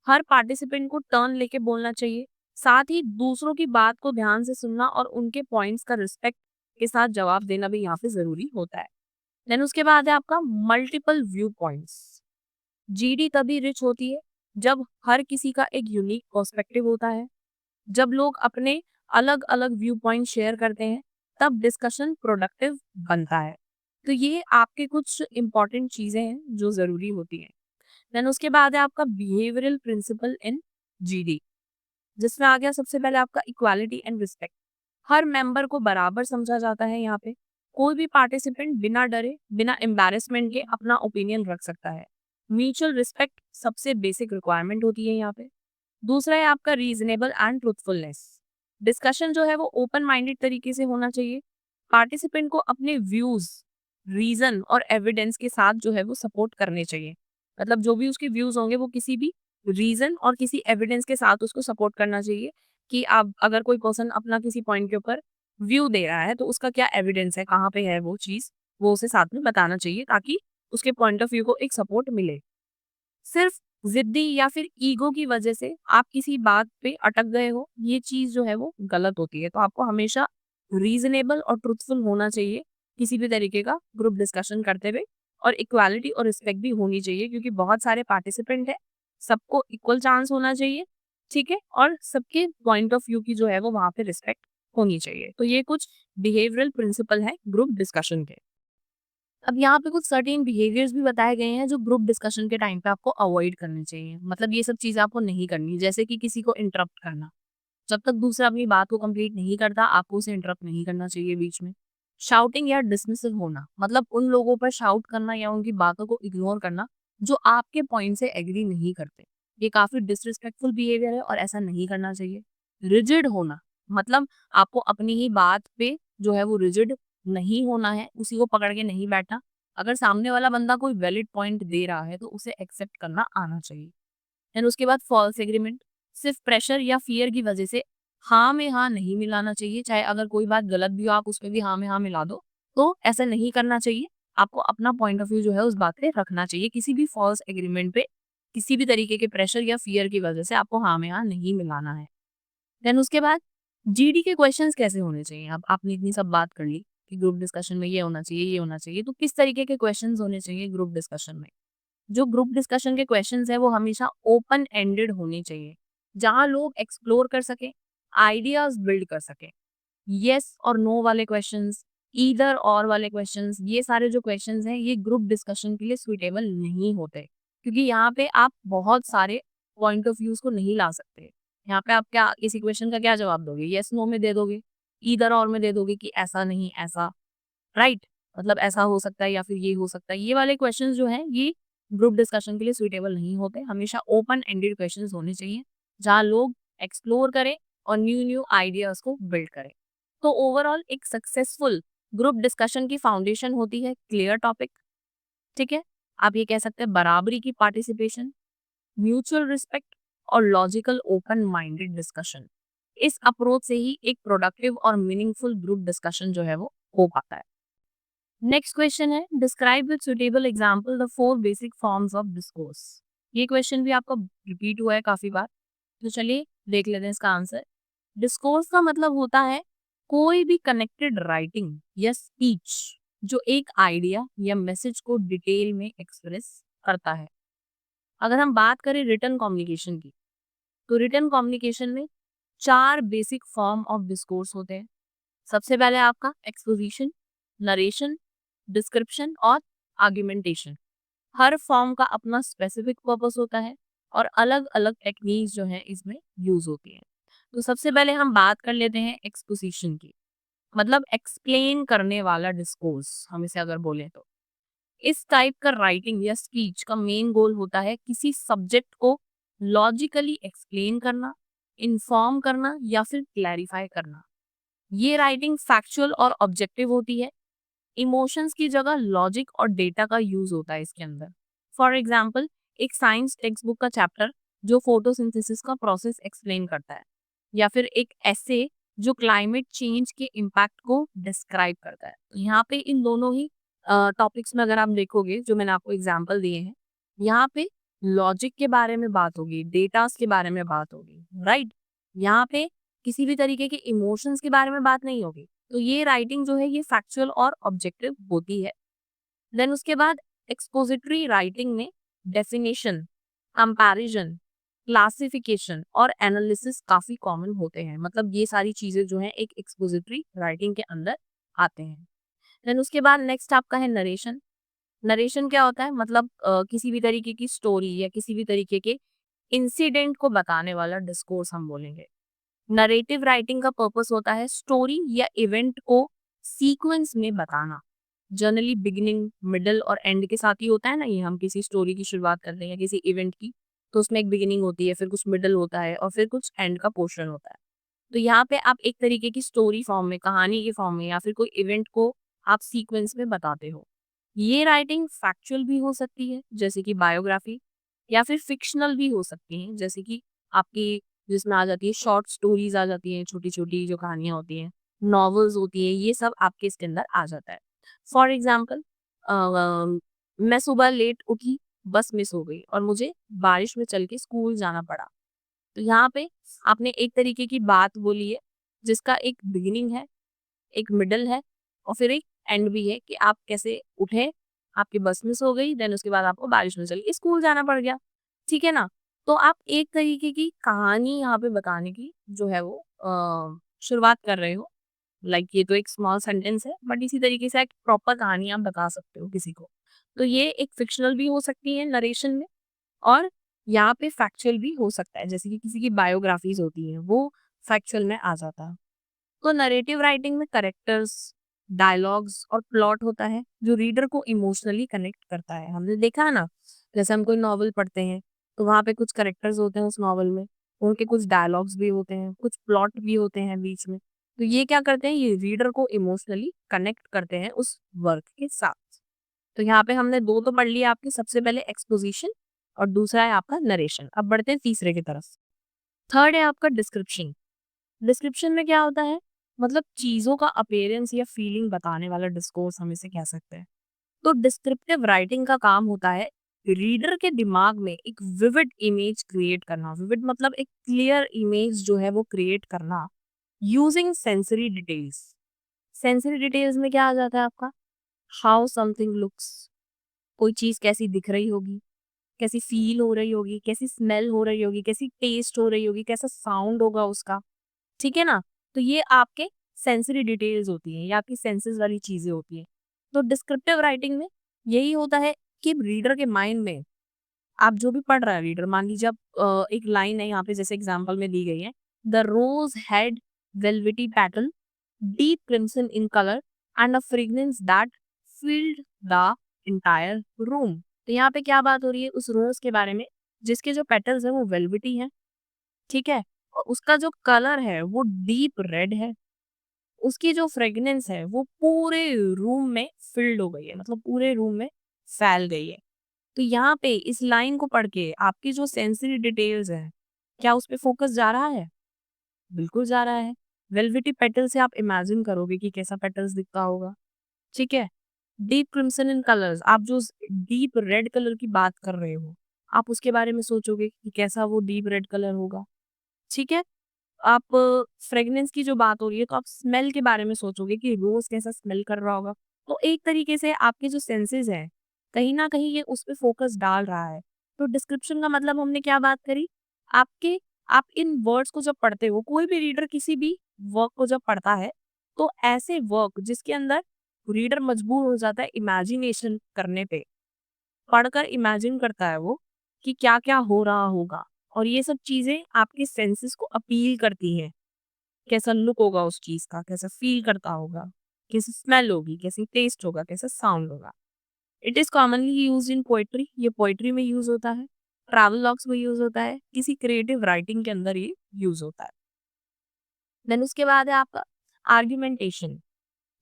हर पार्टिसिपेंट को टर्न लेके बोलना चाहिए, साथ ही दूसरों की बात को ध्यान से सुनना और उनके पॉइंट्स का रिस्पेक्ट के साथ जवाब देना भी यहाँ पे जरूरी होता है। देन उसके बाद है आपका मल्टीपल व्यू पॉइंट्स। जीडी तभी रिच होती है जब हर किसी का एक यूनिक पर्सपेक्टिव होता है। जब लोग अपने अलग अलग व्यू पॉइंट शेयर करते हैं तब डिस्कशन प्रोडक्टिव बनता है। तो ये आपके कुछ इंपॉर्टेंट चीजें हैं जो जरूरी होती हैं। देन उसके बाद है आपका बिहेवियरल प्रिंसिपल इन जीडी, जिसमें आ गया सबसे पहले आपका equality and respect. Her member को बराबर समझा जाता है यहाँ पे। कोई भी पार्टिसिपेंट बिना डरे, बिना एम्बैरेसमेंट के अपना ओपिनियन रख सकता है। म्यूचुअल रिस्पेक्ट सबसे बेसिक रिक्वायरमेंट होती है यहाँ पे। दूसरा है आपका रीजनेबल एंड ट्रूथफुलनेस। डिस्कशन जो है वो ओपन माइंडेड तरीके से होना चाहिए। पार्टिसिपेंट को अपने व्यूज, रीजन और एविडेंस के साथ जो है वो सपोर्ट करने चाहिए। मतलब जो भी उसके व्यूज होंगे वो किसी भी रीजन और किसी एविडेंस के साथ उसको सपोर्ट करना चाहिए, कि आप अगर कोई पर्सन अपना किसी पॉइंट के ऊपर व्यू दे रहा है तो उसका क्या एविडेंस है, कहाँ पे है वो चीज, वो उसे साथ में बताना चाहिए ताकि उसके पॉइंट ऑफ व्यू को एक सपोर्ट मिले। सिर्फ जिद्दी या फिर ईगो की वजह से आप किसी बात पे अटक गए हो, ये चीज जो है वो गलत होती है। तो आपको हमेशा रीजनेबल और ट्रुथफुल होना चाहिए किसी भी तरीके का ग्रुप डिस्कशन करते हुए, और इक्वालिटी और रिस्पेक्ट भी होनी चाहिए क्योंकि बहुत सारे पार्टिसिपेंट है, सबको इक्वल चांस होना चाहिए, ठीक है, और सबके पॉइंट ऑफ व्यू की जो है वो वहां पे रिस्पेक्ट होनी चाहिए। तो ये कुछ बिहेवियरल प्रिंसिपल है ग्रुप डिस्कशन के। अब यहाँ पे कुछ सर्टेन बिहेवियर्स भी बताए गए हैं जो ग्रुप डिस्कशन के टाइम पे आपको अवॉइड करने चाहिए। मतलब ये सब चीजें आपको नहीं करनी, जैसे कि किसी को इंटरप्ट करना। जब तक दूसरा अपनी बात को कंप्लीट नहीं करता आपको उसे इंटरप्ट नहीं करना चाहिए बीच में। शाउटिंग या डिसमिसिव होना, मतलब उन लोगों पर शाउट करना या उनकी बातों को इग्नोर करना जो आपके पॉइंट से एग्री नहीं करते। ये काफी डिसरिस्पेक्टफुल बिहेवियर है और ऐसा नहीं करना चाहिए। रिजिड होना, मतलब आपको अपनी ही बात पे जो है वो रिजिड नहीं होना है, उसी को पकड़ के नहीं बैठना। अगर सामने वाला बंदा कोई वैलिड पॉइंट दे रहा है तो उसे एक्सेप्ट करना आना चाहिए। एंड उसके बाद फॉल्स एग्रीमेंट, सिर्फ प्रेशर या फियर की वजह से हाँ में हाँ नहीं मिलाना चाहिए। चाहे अगर कोई बात गलत भी हो आप उस पर भी हाँ में हाँ मिला दो, तो ऐसा नहीं करना चाहिए। आपको अपना पॉइंट ऑफ व्यू जो है उस बात पे रखना चाहिए। किसी भी फॉल्स एग्रीमेंट पे किसी भी तरीके के प्रेशर या फियर की वजह से आपको हाँ में हाँ नहीं मिलाना है। देन उसके बाद जीडी के क्वेश्चंस कैसे होने चाहिए? अब आपने इतनी सब बात कर ली कि ग्रुप डिस्कशन में ये होना चाहिए, ये होना चाहिए, तो किस तरीके के क्वेश्चंस होने चाहिए ग्रुप डिस्कशन में? जो ग्रुप डिस्कशन के क्वेश्चंस है वो हमेशा ओपन एंडेड होने चाहिए, जहां लोग एक्सप्लोर कर सके, आइडियाज बिल्ड कर सके। यस और नो वाले क्वेश्चंस, ईदर और वाले क्वेश्चंस, ये सारे जो क्वेश्चंस हैं ये ग्रुप डिस्कशन के लिए सुइटेबल नहीं होते, क्योंकि यहाँ पे आप बहुत सारे पॉइंट ऑफ व्यूज को नहीं ला सकते। यहाँ पे आप क्या किसी क्वेश्चन का क्या जवाब दोगे? यस नो में दे दोगे, ईदर और में दे दोगे कि ऐसा नहीं ऐसा, राइट? मतलब ऐसा हो सकता है या फिर ये हो सकता है। ये वाले क्वेश्चंस जो हैं ये ग्रुप डिस्कशन के लिए सुइटेबल नहीं होते। हमेशा ओपन एंडेड क्वेश्चंस होने चाहिए, जहाँ लोग एक्सप्लोर करें और न्यू न्यू आइडियाज को बिल्ड करें। तो ओवरऑल एक सक्सेसफुल ग्रुप डिस्कशन की फाउंडेशन होती है क्लियर टॉपिक, ठीक है? आप ये कह सकते हैं बराबरी की पार्टिसिपेशन, म्यूचुअल रिस्पेक्ट और लॉजिकल ओपन माइंडेड डिस्कशन। इस अप्रोच से ही एक प्रोडक्टिव और मीनिंगफुल ग्रुप डिस्कशन जो है वो हो पाता है। नेक्स्ट क्वेश्चन है, describe with suitable example the four basic forms of discourse. ये क्वेश्चन भी आपका रिपीट हुआ है काफी बार, तो चलिए देख लेते हैं इसका आंसर। डिस्कोर्स का मतलब होता है कोई भी कनेक्टेड राइटिंग या स्पीच जो एक आइडिया या मैसेज को डिटेल में एक्सप्रेस करता है। अगर हम बात करें रिटन कम्युनिकेशन की, तो रिटन कम्युनिकेशन में चार बेसिक फॉर्म ऑफ डिस्कोर्स होते हैं। सबसे पहले आपका एक्सपोजिशन, नरेशन, डिस्क्रिप्शन और आर्ग्यूमेंटेशन। हर फॉर्म का अपना स्पेसिफिक पर्पस होता है और अलग अलग टेक्निक्स जो हैं इसमें यूज होती हैं। तो सबसे पहले हम बात कर लेते हैं एक्सपोजिशन की, मतलब एक्सप्लेन करने वाला डिस्कोर्स हम इसे अगर बोलें तो। इस टाइप का राइटिंग या स्पीच का मेन गोल होता है किसी सब्जेक्ट को लॉजिकली एक्सप्लेन करना, इन्फॉर्म करना या फिर क्लैरिफाई करना। ये राइटिंग फैक्चुअल और ऑब्जेक्टिव होती है। इमोशंस की जगह लॉजिक और डेटा का यूज होता है इसके अंदर। फॉर एग्जाम्पल, एक साइंस टेक्स्ट बुक का चैप्टर जो फोटोसिंथेसिस का प्रोसेस एक्सप्लेन करता है, या फिर एक ऐसे जो क्लाइमेट चेंज के इम्पैक्ट को डिस्क्राइब करता है। तो यहाँ पे इन दोनों ही टॉपिक्स में अगर आप देखोगे जो मैंने आपको एग्जाम्पल दिए हैं, यहाँ पे लॉजिक के बारे में बात होगी, डेटास के बारे में बात होगी, राइट? यहाँ पे किसी भी तरीके के इमोशंस के बारे में बात नहीं होगी। तो ये राइटिंग जो है ये फैक्चुअल और ऑब्जेक्टिव होती है। देन उसके बाद एक्सपोजिटरी राइटिंग में डेफिनेशन, कंपैरिजन, क्लासिफिकेशन और एनालिसिस काफी कॉमन होते हैं। मतलब ये सारी चीजें जो हैं एक एक्सपोजिटरी राइटिंग के अंदर आते हैं। देन उसके बाद नेक्स्ट आपका है नरेशन। नरेशन क्या होता है? मतलब किसी भी तरीके की स्टोरी या किसी भी तरीके के इंसिडेंट को बताने वाला डिस्कोर्स हम बोलेंगे। नरेटिव राइटिंग का पर्पस होता है स्टोरी या इवेंट को सीक्वेंस में बताना। जनरली बिगिनिंग, मिडल और एंड के साथ ही होता है ना, ये हम किसी स्टोरी की शुरुआत करते हैं किसी इवेंट की, तो उसमें एक बिगिनिंग होती है, फिर कुछ मिडल होता है और फिर कुछ एंड का पोर्शन होता है। तो यहाँ पे आप एक तरीके की स्टोरी फॉर्म में, कहानी के फॉर्म में या फिर कोई इवेंट को आप सीक्वेंस में बताते हो। ये राइटिंग फैक्चुअल भी हो सकती है जैसे कि बायोग्राफी, या फिर फिक्शनल भी हो सकती है जैसे कि आपकी जिसमें आ जाती है शॉर्ट स्टोरीज आ जाती हैं, छोटी छोटी जो कहानियां होती हैं, नॉवेल्स होती है, ये सब आपके इसके अंदर आ जाता है। फॉर एग्जाम्पल, मैं सुबह लेट उठी, बस मिस हो गई और मुझे बारिश में चल के स्कूल जाना पड़ा। तो यहाँ पे आपने एक तरीके की बात बोली है जिसका एक बिगिनिंग है, एक मिडल है और फिर एक एंड भी है कि आप कैसे उठे, आपकी बस मिस हो गई, देन उसके बाद आपको बारिश में चल के स्कूल जाना पड़ गया, ठीक है ना? तो आप एक तरीके की कहानी यहाँ पे बताने की जो है वो शुरुआत कर रहे हो। लाइक ये तो एक स्मॉल सेंटेंस है, बट इसी तरीके से एक प्रॉपर कहानी आप बता सकते हो किसी को। तो ये एक फिक्शनल भी हो सकती है नरेशन में, और यहाँ पे फैक्चुअल भी हो सकता है, जैसे कि किसी की बायोग्राफीज होती हैं वो फैक्चुअल में आ जाता है। तो नरेटिव राइटिंग में करेक्टर्स, डायलॉग्स और प्लॉट होता है जो रीडर को इमोशनली कनेक्ट करता है। हमने देखा है ना, जैसे हम कोई नॉवल पढ़ते हैं तो वहाँ पे कुछ करेक्टर्स होते हैं उस नॉवल में, उनके कुछ डायलॉग्स भी होते हैं, कुछ प्लॉट भी होते हैं बीच में। तो ये क्या करते हैं, ये रीडर को इमोशनली कनेक्ट करते हैं उस वर्क के साथ। तो यहाँ पे हमने दो तो पढ़ लिया आपके, सबसे पहले एक्सपोजिशन और दूसरा है आपका नरेशन। अब बढ़ते हैं तीसरे की तरफ। थर्ड है आपका डिस्क्रिप्शन। डिस्क्रिप्शन में क्या होता है? मतलब चीजों का अपीयरेंस या फीलिंग बताने वाला डिस्कोर्स हम इसे कह सकते हैं। तो डिस्क्रिप्टिव राइटिंग का काम होता है रीडर के दिमाग में एक विविड इमेज क्रिएट करना। विविड मतलब एक क्लियर इमेज जो है वो क्रिएट करना using sensory details. Sensory details में क्या आ जाता है आपका? हाउ समथिंग लुक्स, कोई चीज कैसी दिख रही होगी, कैसी फील हो रही होगी, कैसी स्मेल हो रही होगी, कैसी टेस्ट हो रही होगी, कैसा साउंड होगा उसका, ठीक है ना? तो ये आपके सेंसरी डिटेल्स होती हैं, ये आपकी सेंसेस वाली चीजें होती हैं। तो डिस्क्रिप्टिव राइटिंग में यही होता है कि रीडर के माइंड में आप जो भी पढ़ रहा है रीडर, मान लीजिए आप एक लाइन है यहाँ पे जैसे एग्जांपल में दी गई है, the rose had velvety pattern, deep crimson in colour and a fragrance that filled the entire room. तो यहाँ पे क्या बात हो रही है? उस रोज के बारे में जिसके जो पेटल्स है वो वेलवेटी है, ठीक है, और उसका जो कलर है वो डीप रेड है, उसकी जो फ्रेग्रेंस है वो पूरे रूम में फिल्ड हो गई है, मतलब पूरे रूम में फैल गई है। तो यहाँ पे इस लाइन को पढ़ के आपकी जो सेंसरी डिटेल्स है, क्या उस पे फोकस जा रहा है? बिल्कुल जा रहा है। वेलवेटी पेटल से आप इमेजिन करोगे कि कैसा पेटल्स दिखता होगा, ठीक है। डीप क्रिम्सन इन कलर्स, आप जो डीप रेड कलर की बात कर रहे हो, आप उसके बारे में सोचोगे कि कैसा वो डीप रेड कलर होगा, ठीक है। आप फ्रेग्रेंस की जो बात हो रही है तो आप स्मेल के बारे में सोचोगे कि रोज कैसा स्मेल कर रहा होगा। तो एक तरीके से आपके जो सेंसेस हैं कहीं ना कहीं ये उस पे फोकस डाल रहा है। तो डिस्क्रिप्शन का मतलब हमने क्या बात करी? आपके आप इन वर्ड्स को जब पढ़ते हो, कोई भी रीडर किसी भी वर्क को जब पढ़ता है, तो ऐसे वर्क जिसके अंदर रीडर मजबूर हो जाता है इमेजिनेशन करने पे, पढ़कर इमेजिन करता है वो कि क्या क्या हो रहा होगा, और ये सब चीजें आपके सेंसेस को अपील करती हैं। कैसा लुक होगा उस चीज का, कैसा फील करता होगा, कैसी स्मेल होगी, कैसी टेस्ट होगा, कैसा साउंड होगा। It is commonly use in poetry, ये पोएट्री में यूज होता है, ट्रैवल लॉग्स में यूज होता है, किसी क्रिएटिव राइटिंग के अंदर ये यूज होता है। देन उसके बाद है आपका आर्ग्यूमेंटेशन,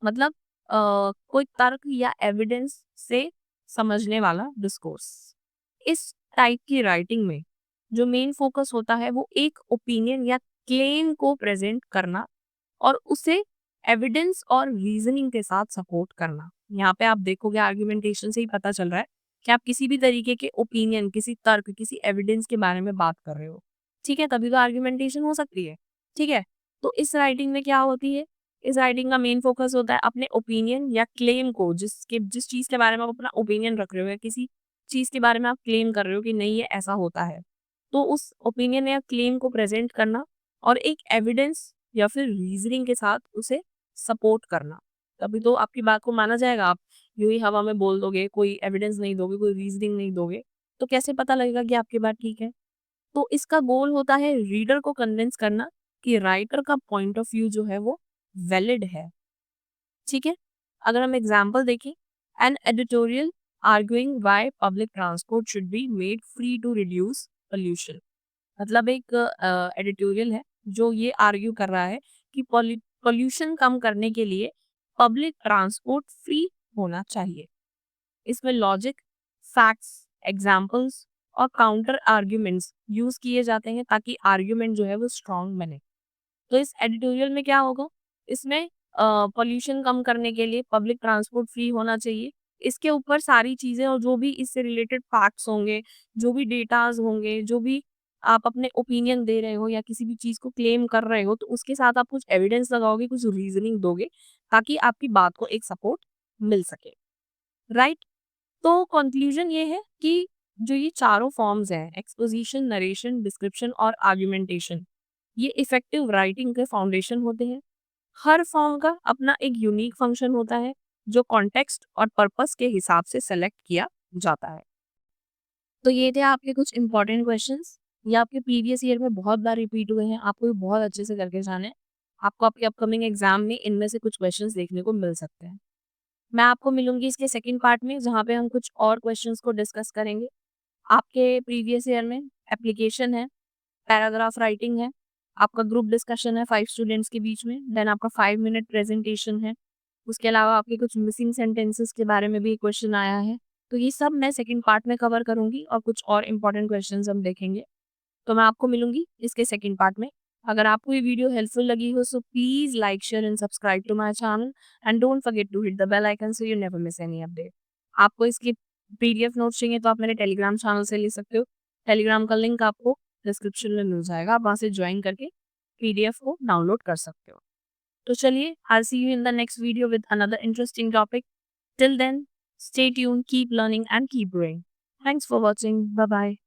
मतलब कोई तर्क या एविडेंस से समझने वाला डिस्कोर्स। इस टाइप की राइटिंग में जो मेन फोकस होता है वो एक ओपिनियन या क्लेम को प्रेजेंट करना और उसे एविडेंस और रीजनिंग के साथ सपोर्ट करना। यहाँ पे आप देखोगे आर्ग्यूमेंटेशन से ही पता चल रहा है कि आप किसी भी तरीके के ओपिनियन, किसी तर्क, किसी एविडेंस के बारे में बात कर रहे हो, ठीक है, तभी तो आर्ग्यूमेंटेशन हो सकती है, ठीक है। तो इस राइटिंग में क्या होती है? इस राइटिंग का मेन फोकस होता है अपने ओपिनियन या क्लेम को, जिस चीज के बारे में आप अपना ओपिनियन रख रहे हो या किसी चीज के बारे में आप क्लेम कर रहे हो कि नहीं ये ऐसा होता है, तो उस ओपिनियन या क्लेम को प्रेजेंट करना और एक एविडेंस या फिर रीजनिंग के साथ उसे सपोर्ट करना। तभी तो आपकी बात को माना जाएगा। आप यूं ही हवा में बोल दोगे, कोई एविडेंस नहीं दोगे, कोई रीजनिंग नहीं दोगे, तो कैसे पता लगेगा कि आपकी बात ठीक है? तो इसका गोल होता है रीडर को कन्विंस करना कि राइटर का पॉइंट ऑफ व्यू जो है वो वैलिड है, ठीक है। अगर हम एग्जाम्पल देखें, an editorial arguing why public transport should be made free to reduce pollution. मतलब एक एडिटोरियल है जो ये आर्ग्यू कर रहा है कि पोल्यूशन कम करने के लिए पब्लिक ट्रांसपोर्ट फ्री होना चाहिए। इसमें लॉजिक, फैक्ट्स, एग्जाम्पल्स और काउंटर आर्ग्यूमेंट्स यूज किए जाते हैं ताकि आर्ग्यूमेंट जो है वो स्ट्रांग बने। तो इस एडिटोरियल में क्या होगा? इसमें पॉल्यूशन कम करने के लिए पब्लिक ट्रांसपोर्ट फ्री होना चाहिए। इसके ऊपर सारी चीजें और जो भी इससे रिलेटेड फैक्ट्स होंगे, जो भी डेटाज होंगे, जो भी आप अपने ओपिनियन दे रहे हो या किसी भी चीज को क्लेम कर रहे हो, तो उसके साथ आप कुछ एविडेंस लगाओगे, कुछ रीजनिंग दोगे ताकि आपकी बात को एक सपोर्ट मिल सके, राइट। तो कंक्लूजन ये है कि जो ये चारों फॉर्म्स हैं, एक्सपोजिशन, नरेशन, डिस्क्रिप्शन और आर्गुमेंटेशन, ये इफेक्टिव राइटिंग के फाउंडेशन होते हैं। हर फॉर्म का अपना एक यूनिक फंक्शन होता है जो कॉन्टेक्स्ट और पर्पस के हिसाब से सेलेक्ट किया जाता है। तो ये थे आपके कुछ इंपॉर्टेंट क्वेश्चंस। ये आपके प्रीवियस ईयर में बहुत बार रिपीट हुए हैं, आपको ये बहुत अच्छे से करके जाना है। आपको आपके अपकमिंग एग्जाम में इनमें से कुछ क्वेश्चंस देखने को मिल सकते हैं। मैं आपको मिलूंगी इसके सेकंड पार्ट में जहाँ पे हम कुछ और क्वेश्चंस को डिस्कस करेंगे। आपके प्रीवियस ईयर में एप्लीकेशन है, पैराग्राफ राइटिंग है, आपका ग्रुप डिस्कशन है 5 स्टूडेंट्स के बीच में, देन आपका 5 मिनट प्रेजेंटेशन है। उसके अलावा आपके कुछ मिसिंग सेंटेंसेस के बारे में भी क्वेश्चन आया है। तो ये सब मैं सेकंड पार्ट में कवर करूंगी और कुछ और इम्पोर्टेंट क्वेश्चंस हम देखेंगे। तो मैं आपको मिलूंगी इसके सेकंड पार्ट में। अगर आपको ये वीडियो हेल्पफुल लगी हो so please like, share and subscribe to my channel and don't forget to hit the bell icon so you never miss any update. आपको इसकी पीडीएफ नोट्स चाहिए तो आप मेरे टेलीग्राम चैनल से ले सकते हो। टेलीग्राम का लिंक आपको डिस्क्रिप्शन में मिल जाएगा, आप वहाँ से ज्वाइन करके पीडीएफ को डाउनलोड कर सकते हो। तो चलिए, I see you in the next video with another interesting topic. Till then, stay tuned, keep learning and keep growing. Thanks for watching. Bye bye.